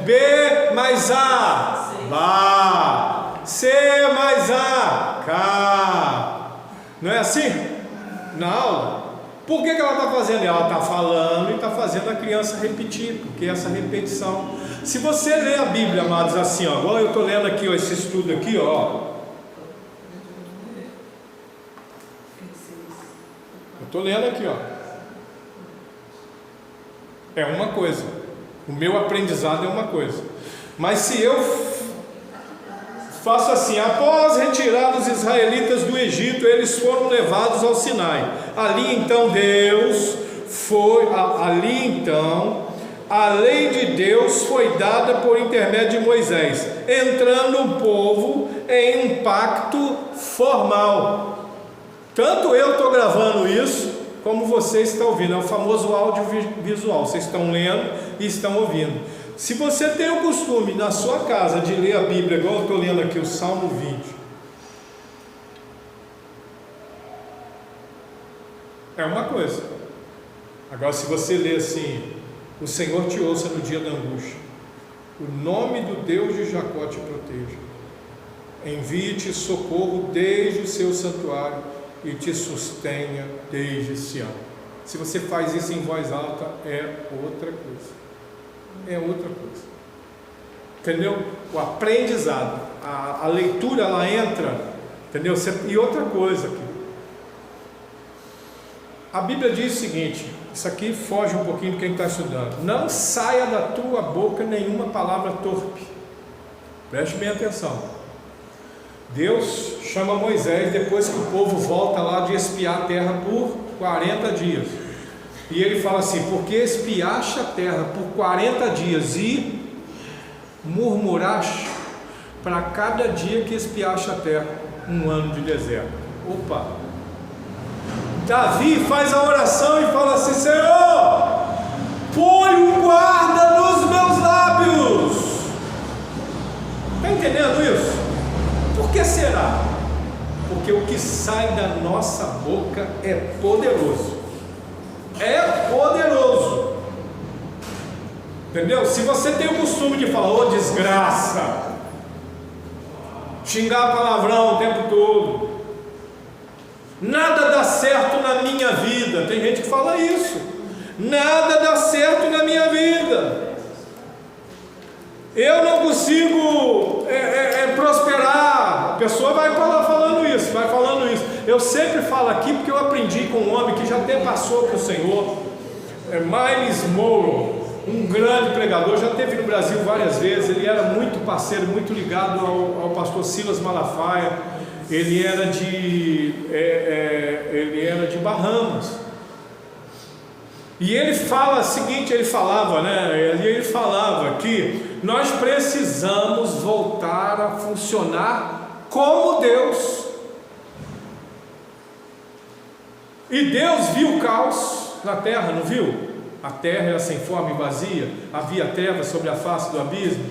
S1: B mais A, Bá, C mais A, Cá. Não é assim? Na aula. Por que ela está fazendo? Ela está falando e está fazendo a criança repetir, porque essa repetição. Se você ler a Bíblia, amados, assim, ó, igual eu estou lendo aqui, ó, esse estudo aqui, ó. Eu estou lendo aqui, ó. É uma coisa. O meu aprendizado é uma coisa. Mas se eu faço assim, após retirar os israelitas do Egito, eles foram levados ao Sinai. Ali então a lei de Deus foi dada por intermédio de Moisés, entrando o povo em um pacto formal. Tanto eu estou gravando isso, como vocês estão ouvindo, é o famoso audiovisual, vocês estão lendo e estão ouvindo. Se você tem o costume na sua casa de ler a Bíblia, igual eu estou lendo aqui o Salmo 20, é uma coisa. Agora, se você ler assim, o Senhor te ouça no dia da angústia, o nome do Deus de Jacó te proteja, envie-te socorro desde o seu santuário e te sustenha desde Sião. Se você faz isso em voz alta, é outra coisa. É outra coisa. Entendeu? O aprendizado, a leitura, ela entra, entendeu? E outra coisa aqui. A Bíblia diz o seguinte, isso aqui foge um pouquinho de quem está estudando. Não saia da tua boca nenhuma palavra torpe. Preste bem atenção. Deus chama Moisés depois que o povo volta lá de espiar a terra por 40 dias. E ele fala assim, porque espiaste a terra por 40 dias e murmuraste para cada dia que espiaste a terra, um ano de deserto. Opa! Davi faz a oração e fala assim, Senhor, põe um guarda nos meus lábios. Está entendendo isso? Por que será? Porque o que sai da nossa boca é poderoso. É poderoso. Entendeu? Se você tem o costume de falar, ô desgraça, xingar palavrão o tempo todo, nada dá certo na minha vida. Tem gente que fala isso. Nada dá certo na minha vida. Eu não consigo prosperar. A pessoa vai falando isso, vai falando isso. Eu sempre falo aqui porque eu aprendi com um homem que já até passou para o Senhor, Miles Monroe, um grande pregador, já esteve no Brasil várias vezes. Ele era muito parceiro, muito ligado ao pastor Silas Malafaia. Ele era de Bahamas. E ele fala o seguinte, ele falava que nós precisamos voltar a funcionar como Deus. E Deus viu o caos na terra, não viu? A terra era sem forma e vazia, havia trevas sobre a face do abismo,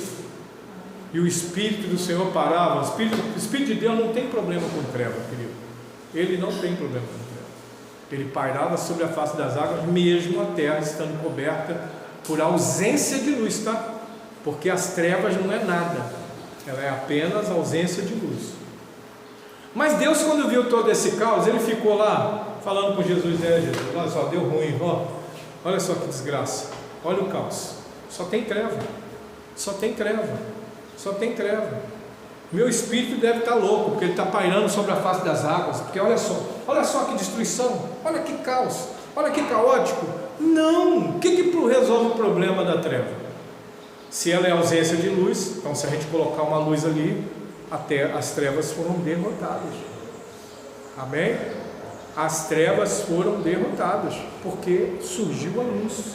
S1: e o Espírito do Senhor parava. O Espírito de Deus não tem problema com treva, querido. Ele não tem problema com treva. Ele pairava sobre a face das águas, mesmo a terra estando coberta por ausência de luz, tá? Porque as trevas não é nada, ela é apenas ausência de luz. Mas Deus, quando viu todo esse caos, ele ficou lá falando com Jesus, Jesus, olha só, deu ruim, olha só que desgraça, olha o caos, só tem treva, só tem treva, só tem treva. Meu espírito deve estar louco, porque ele está pairando sobre a face das águas, porque olha só que destruição, olha que caos, olha que caótico. Não, o que resolve o problema da treva? Se ela é ausência de luz, então se a gente colocar uma luz ali, até as trevas foram derrotadas. Amém? As trevas foram derrotadas, porque surgiu a luz.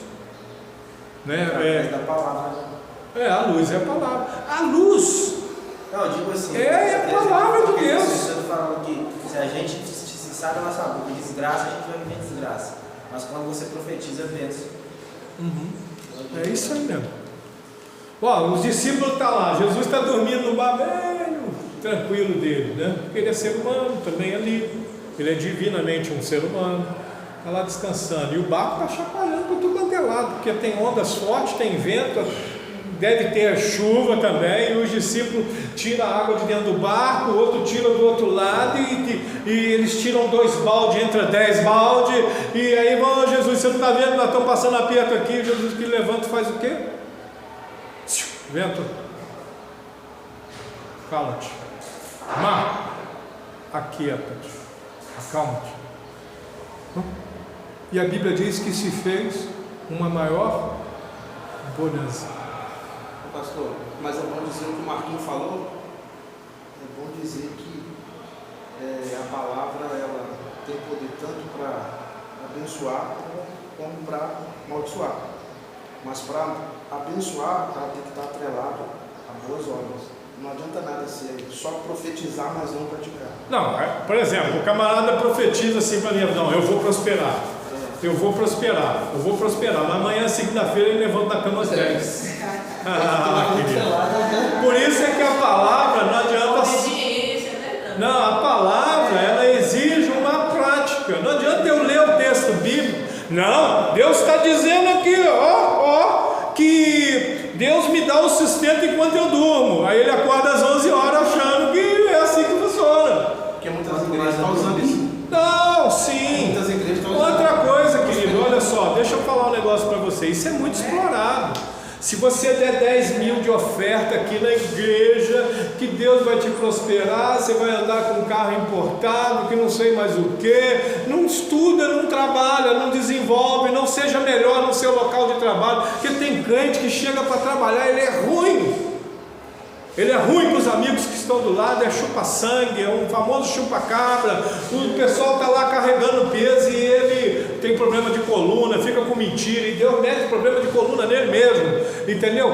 S1: Né?
S5: Da palavra.
S1: A luz é a palavra. A luz
S5: Não, eu digo assim.
S1: é a palavra de Deus.
S5: Você está falando que se a gente se sabe a nossa boca desgraça, a gente vai viver desgraça. Mas quando você profetiza, bênção.
S1: É isso aí mesmo. Ó, os discípulos estão lá, Jesus está dormindo no bar velho, tranquilo dele, né? Porque ele é ser humano também ali, ele é divinamente um ser humano, está lá descansando, e o barco está chacoalhando para tudo quanto é lado, porque tem ondas fortes, tem vento, deve ter chuva também, e os discípulos tiram a água de dentro do barco, o outro tira do outro lado, e eles tiram 2 baldes, entra 10 baldes, e aí, bom, Jesus, você não está vendo, nós estamos passando aperto aqui, Jesus que levanta e faz o quê? Vento, cala-te, mar, aquieta-te, acalma-te. E a Bíblia diz que se fez uma maior bonança.
S8: Pastor, mas é bom dizer o que o Marquinhos falou, é bom dizer que a palavra ela tem poder tanto para abençoar como para amaldiçoar. Mas para abençoar, ela tem que estar atrelada a boas obras. Não adianta nada ser só profetizar, mas não praticar.
S1: Não, por exemplo, o camarada profetiza assim para mim, não, eu vou prosperar. Eu vou prosperar. Na manhã, segunda-feira, ele levanta da cama às 10. Querido. Por isso é que a palavra não adianta.
S7: Obediência, né?
S1: Não, a palavra, ela exige uma prática. Não adianta eu ler o texto bíblico. Não, Deus está dizendo aqui, que Deus me dá o sustento enquanto eu durmo. Aí ele acorda às 11 horas achando que é assim que funciona.
S8: Porque muitas igrejas estão usando isso.
S1: Não, sim.
S8: Muitas igrejas estão usando.
S1: Outra coisa, querido, olha só, deixa eu falar um negócio para você. Isso é muito explorado. Se você der 10 mil de oferta aqui na igreja, que Deus vai te prosperar, você vai andar com um carro importado, que não sei mais o que, não estuda, não trabalha, não desenvolve, não seja melhor no seu local de trabalho, porque tem crente que chega para trabalhar, ele é ruim. Ele é ruim com os amigos que estão do lado, é chupa-sangue, é um famoso chupa-cabra. O pessoal está lá carregando peso e ele tem problema de coluna, fica com mentira, e Deus mete problema de coluna nele mesmo, entendeu?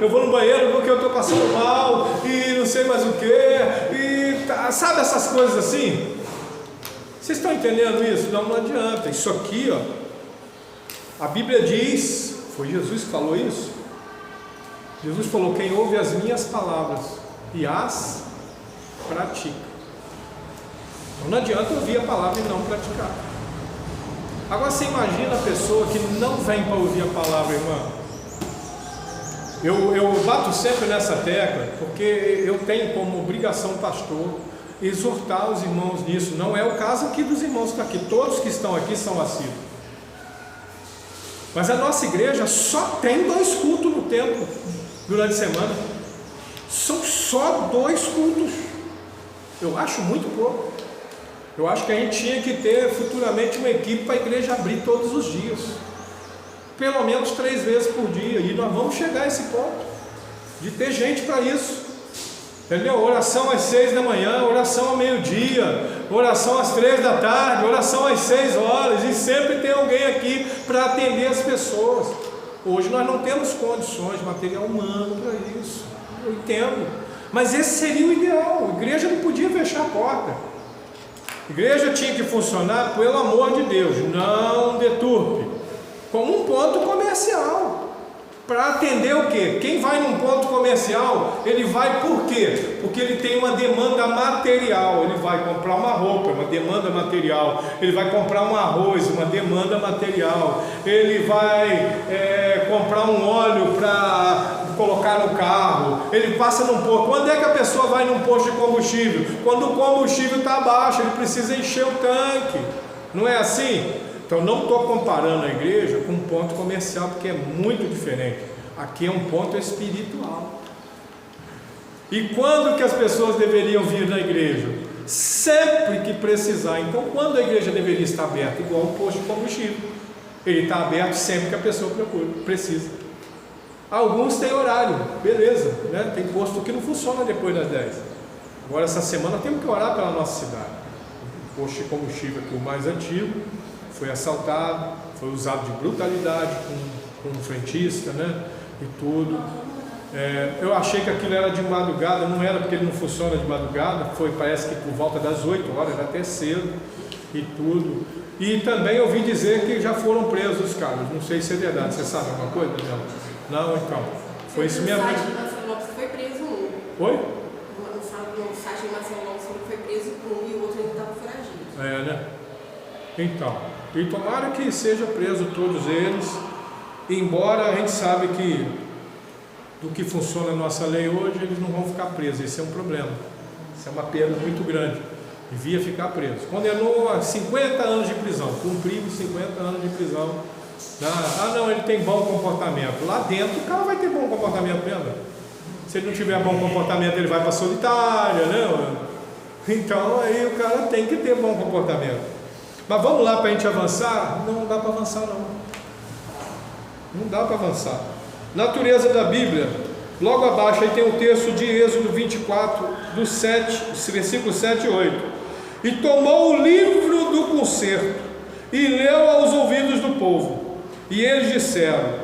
S1: Eu vou no banheiro porque eu estou passando mal, e não sei mais o que, sabe essas coisas assim? Vocês estão entendendo isso? Não adianta. Isso aqui, a Bíblia diz, foi Jesus que falou isso. Jesus falou, quem ouve as minhas palavras e as pratica. Então não adianta ouvir a palavra e não praticar. Agora você imagina a pessoa que não vem para ouvir a palavra, irmã. Eu bato sempre nessa tecla, porque eu tenho como obrigação, pastor, exortar os irmãos nisso. Não é o caso aqui dos irmãos que estão aqui, todos que estão aqui são assíduos. Mas a nossa igreja só tem 2 cultos no templo durante a semana. São só 2 cultos. Eu acho muito pouco. Eu acho que a gente tinha que ter futuramente uma equipe para a igreja abrir todos os dias, pelo menos 3 vezes por dia, e nós vamos chegar a esse ponto de ter gente para isso, entendeu? Oração às 6 da manhã, oração ao meio-dia, oração às 3 da tarde, oração às 6 horas, e sempre tem alguém aqui para atender as pessoas. Hoje nós não temos condições, material humano para isso, eu entendo, mas esse seria o ideal. A igreja não podia fechar a porta. A igreja tinha que funcionar, pelo amor de Deus, não deturpe, como um ponto comercial, para atender o quê? Quem vai num ponto comercial, ele vai por quê? Porque ele tem uma demanda material, ele vai comprar uma roupa, uma demanda material, ele vai comprar um arroz, uma demanda material, ele vai comprar um óleo para colocar no carro, ele passa num posto. Quando é que a pessoa vai num posto de combustível? Quando o combustível está baixo, ele precisa encher o tanque, não é assim? Então não estou comparando a igreja com um ponto comercial, porque é muito diferente. Aqui é um ponto espiritual. E quando que as pessoas deveriam vir na igreja? Sempre que precisar. Então quando a igreja deveria estar aberta? Igual um posto de combustível. Ele está aberto sempre que a pessoa precisa. Alguns têm horário, beleza, né? Tem posto que não funciona depois das 10. Agora essa semana temos que orar pela nossa cidade. O posto de combustível aqui, o mais antigo, foi assaltado, foi usado de brutalidade com um frentista, né? E tudo. Eu achei que aquilo era de madrugada, não era, porque ele não funciona de madrugada, parece que por volta das 8 horas, era até cedo e tudo. E também ouvi dizer que já foram presos os caras, não sei se é verdade, você sabe alguma coisa, Daniela? Não, então, foi isso mesmo.
S9: No site de Marcelo Lopes foi preso um.
S1: Oi?
S9: No site de Marcelo Lopes foi preso um e o outro ainda estava foragido.
S1: Né? Então, e tomara que seja preso todos eles, embora a gente sabe que do que funciona a nossa lei hoje, eles não vão ficar presos, esse é um problema, isso é uma perda muito grande, devia ficar preso. Condenou a 50 anos de prisão, cumpriu 50 anos de prisão. Não, ele tem bom comportamento. Lá dentro o cara vai ter bom comportamento mesmo. Se ele não tiver bom comportamento, ele vai para a solitária, né? Então aí o cara tem que ter bom comportamento. Mas vamos lá para a gente avançar? Não dá para avançar não. Não dá para avançar. Natureza da Bíblia. Logo abaixo aí tem o texto de Êxodo 24, do 7, versículo 7 e 8. E tomou o livro do concerto e leu aos ouvidos do povo. E eles disseram: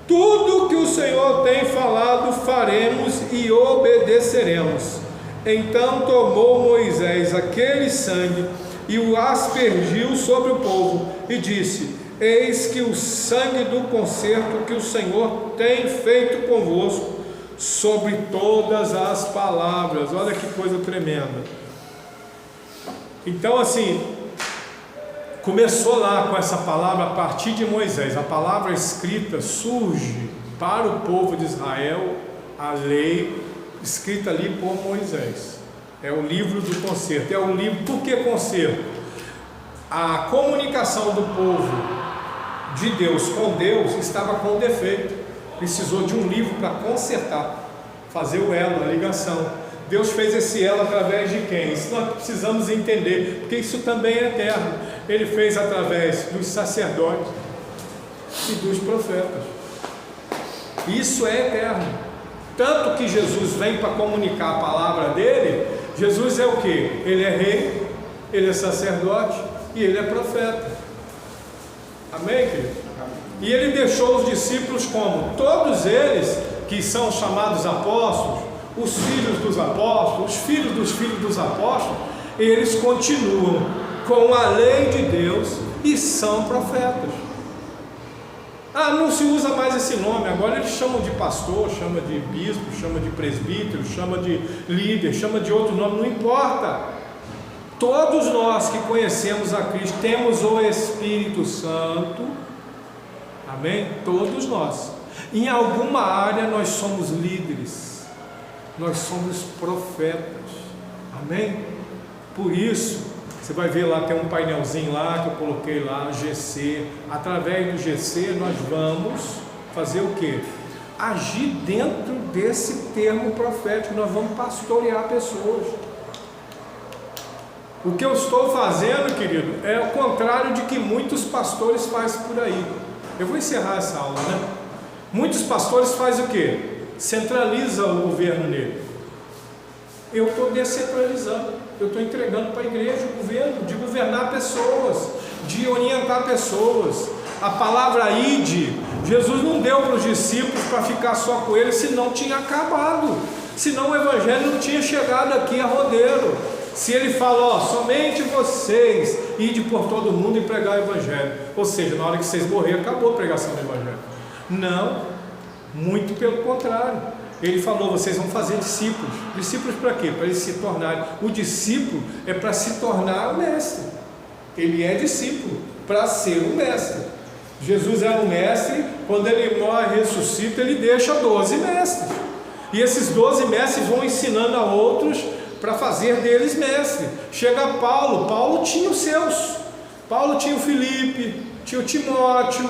S1: tudo que o Senhor tem falado faremos e obedeceremos. Então tomou Moisés aquele sangue e o aspergiu sobre o povo e disse: eis que o sangue do concerto que o Senhor tem feito convosco sobre todas as palavras. Olha que coisa tremenda. Então assim, começou lá com essa palavra a partir de Moisés. A palavra escrita surge para o povo de Israel, a lei escrita ali por Moisés. É o livro do concerto. É o livro, por que concerto? A comunicação do povo de Deus com Deus estava com defeito. Precisou de um livro para consertar, fazer o elo, a ligação. Deus fez esse elo através de quem? Isso nós precisamos entender, porque isso também é eterno. Ele fez através dos sacerdotes e dos profetas. Isso é eterno. Tanto que Jesus vem para comunicar a palavra dele. Jesus é o que? Ele é rei, ele é sacerdote e ele é profeta. Amém, querido? E ele deixou os discípulos como? Todos eles que são chamados apóstolos, os filhos dos apóstolos, os filhos dos apóstolos, eles continuam com a lei de Deus e são profetas. Não se usa mais esse nome, agora eles chamam de pastor, chama de bispo, chama de presbítero, chama de líder, chama de outro nome, não importa. Todos nós que conhecemos a Cristo temos o Espírito Santo, amém? Todos nós. Em alguma área nós somos líderes, nós somos profetas, amém? Por isso, você vai ver lá, tem um painelzinho lá que eu coloquei lá, GC. Através do GC nós vamos fazer o quê? Agir dentro desse termo profético. Nós vamos pastorear pessoas. O que eu estou fazendo, querido, é o contrário de que muitos pastores fazem por aí. Eu vou encerrar essa aula, né? Muitos pastores fazem o quê? Centraliza o governo nele. Eu estou descentralizando. Eu estou entregando para a igreja o governo, de governar pessoas, de orientar pessoas. A palavra ide, Jesus não deu para os discípulos para ficar só com eles, senão tinha acabado, senão o evangelho não tinha chegado aqui a rodeiro. Se ele fala, somente vocês ide por todo mundo e pregar o evangelho, ou seja, na hora que vocês morrerem, acabou a pregação do evangelho. Não, muito pelo contrário. Ele falou, vocês vão fazer discípulos. Discípulos para quê? Para eles se tornarem. O discípulo é para se tornar o mestre. Ele é discípulo para ser o mestre. Jesus era um mestre, quando ele morre e ressuscita, ele deixa 12 mestres. E esses 12 mestres vão ensinando a outros para fazer deles mestre. Chega Paulo, Paulo tinha os seus. Paulo tinha o Filipe, tinha o Timóteo,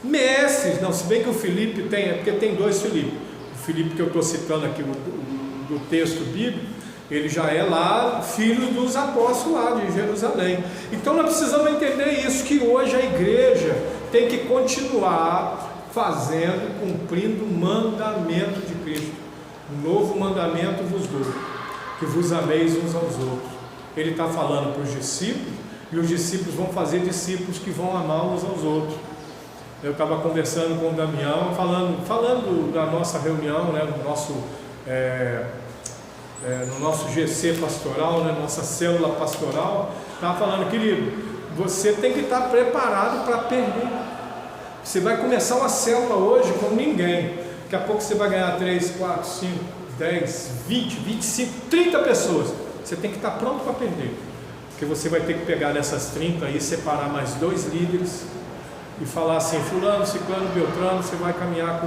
S1: mestres. Não, se bem que o Filipe tem, é porque tem 2 Filipe. Filipe que eu estou citando aqui do texto bíblico, ele já é lá filho dos apóstolos lá de Jerusalém. Então nós precisamos entender isso, que hoje a igreja tem que continuar fazendo, cumprindo o mandamento de Cristo. Um novo mandamento vos dou, que vos ameis uns aos outros. Ele está falando para os discípulos, e os discípulos vão fazer discípulos que vão amar uns aos outros. Eu estava conversando com o Damião, falando da nossa reunião, né, no nosso GC pastoral, né, nossa célula pastoral. Estava falando, querido, você tem que estar preparado para perder. Você vai começar uma célula hoje com ninguém. Daqui a pouco você vai ganhar 3, 4, 5, 10, 20, 25, 30 pessoas. Você tem que estar pronto para perder. Porque você vai ter que pegar nessas 30 aí, separar mais 2 líderes e falar assim, fulano, ciclano, beltrano, você vai caminhar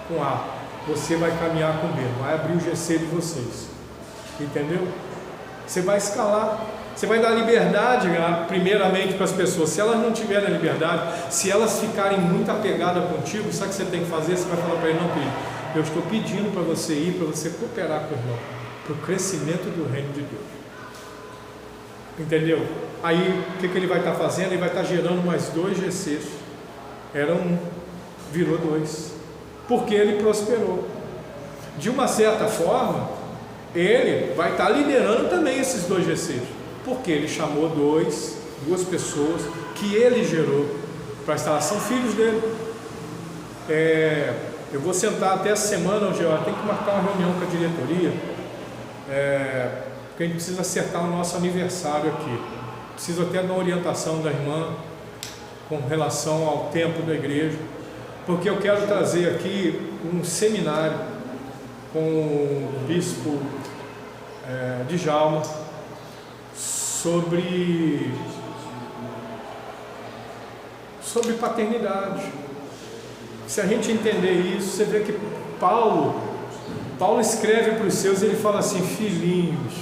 S1: com A, você vai caminhar com B, vai abrir o GC de vocês. Entendeu? Você vai escalar. Você vai dar liberdade, primeiramente, para as pessoas. Se elas não tiverem liberdade, se elas ficarem muito apegadas contigo, sabe o que você tem que fazer? Você vai falar para ele, não, filho, eu estou pedindo para você ir, para você cooperar com o irmão, para o crescimento do reino de Deus. Entendeu? Aí, o que ele vai estar fazendo? Ele vai estar gerando mais 2 GCs. Era 1, virou 2. Porque ele prosperou. De uma certa forma, ele vai estar liderando também esses 2 GCs. Porque ele chamou 2 pessoas que ele gerou para a instalação, filhos dele. Eu vou sentar até essa semana, tem que marcar uma reunião com a diretoria, porque a gente precisa acertar o nosso aniversário aqui. Preciso até dar uma orientação da irmã com relação ao tempo da igreja, porque eu quero trazer aqui um seminário com o bispo Djalma, sobre paternidade. Se a gente entender isso, você vê que Paulo escreve para os seus, ele fala assim, filhinhos.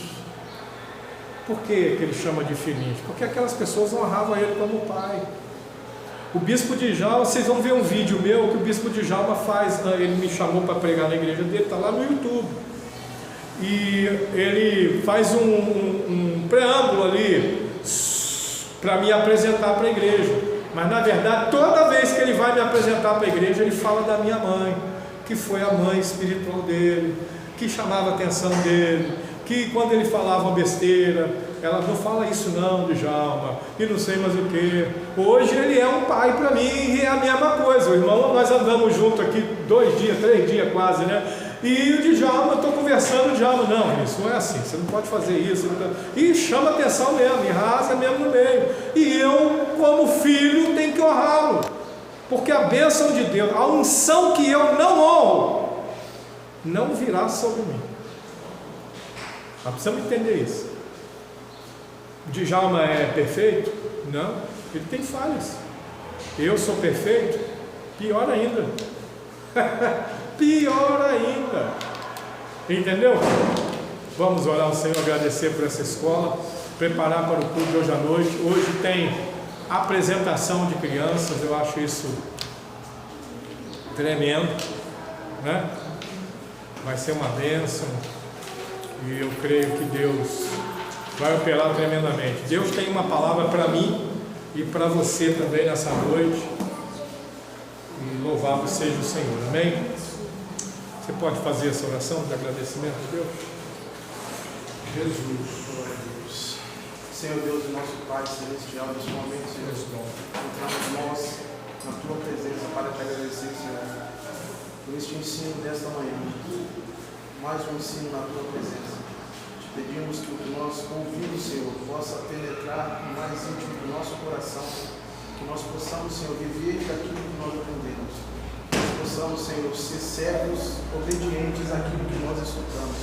S1: Por que ele chama de filhinhos? Porque aquelas pessoas honravam ele como pai. O bispo Djalma, vocês vão ver um vídeo meu que o bispo Djalma faz, ele me chamou para pregar na igreja dele, está lá no YouTube. E ele faz um preâmbulo ali para me apresentar para a igreja. Mas na verdade, toda vez que ele vai me apresentar para a igreja, ele fala da minha mãe, que foi a mãe espiritual dele, que chamava a atenção dele, que quando ele falava uma besteira, ela não fala isso não, Djalma, e não sei mais o que. Hoje ele é um pai para mim e é a mesma coisa. O irmão, nós andamos junto aqui 2 dias, 3 dias quase, né? E o Djalma, eu estou conversando, o Djalma, não, isso não é assim, você não pode fazer isso. E chama atenção mesmo, e rasga mesmo no meio. E eu, como filho, tenho que honrá-lo. Porque a bênção de Deus, a unção que eu não honro, não virá sobre mim. Nós precisamos entender isso. O Djalma é perfeito? Não, ele tem falhas. Eu sou perfeito? Pior ainda. Pior ainda. Entendeu? Vamos orar ao Senhor, agradecer por essa escola, preparar para o culto de hoje à noite. Hoje tem apresentação de crianças, eu acho isso tremendo, né? Vai ser uma bênção e eu creio que Deus vai operar tremendamente. Deus tem uma palavra para mim e para você também nessa noite. E louvado seja o Senhor, amém? Você pode fazer essa oração de agradecimento a Deus?
S8: Jesus, glória a Deus. Senhor Deus, nosso Pai Celestial, nesse momento, Senhor, entramos nós na Tua presença para te agradecer, Senhor, por este ensino desta manhã, mais um ensino na Tua presença. Te pedimos que o que nós ouvimos, Senhor, possa penetrar no mais íntimo do nosso coração, que nós possamos, Senhor, viver daquilo que nós aprendemos, que nós possamos, Senhor, ser servos obedientes àquilo que nós escutamos,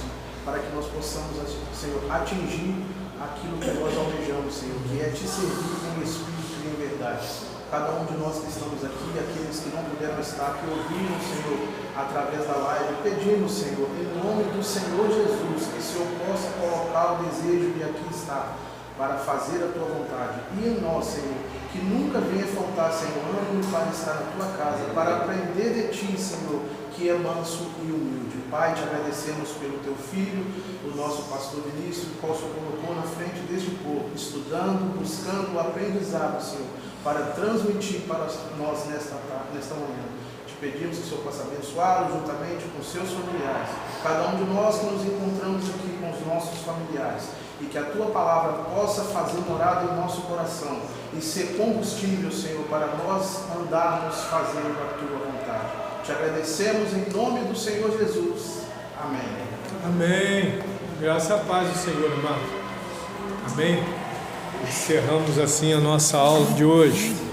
S8: para que nós possamos, Senhor, atingir aquilo que nós almejamos, Senhor, que é te servir em espírito e em verdade. Cada um de nós que estamos aqui, aqueles que não puderam estar, que ouviram, Senhor, através da live, pedimos, Senhor, em nome do Senhor Jesus, que o Senhor possa colocar o desejo de aqui estar, para fazer a Tua vontade. E em nós, Senhor, que nunca venha faltar, Senhor, ânimo para estar na Tua casa, para aprender de Ti, Senhor, que é manso e humilde. Pai, te agradecemos pelo Teu Filho, o nosso pastor Vinícius, o qual o Senhor colocou na frente deste povo, estudando, buscando o aprendizado, Senhor, para transmitir para nós nesta manhã. Te pedimos que o Senhor possa abençoá-lo juntamente com seus familiares, cada um de nós que nos encontramos aqui com os nossos familiares, e que a Tua palavra possa fazer morada em nosso coração e ser combustível, Senhor, para nós andarmos fazendo a Tua vontade. Te agradecemos em nome do Senhor Jesus. Amém.
S1: Amém. Graça e paz do Senhor, amado. Amém. Encerramos assim a nossa aula de hoje.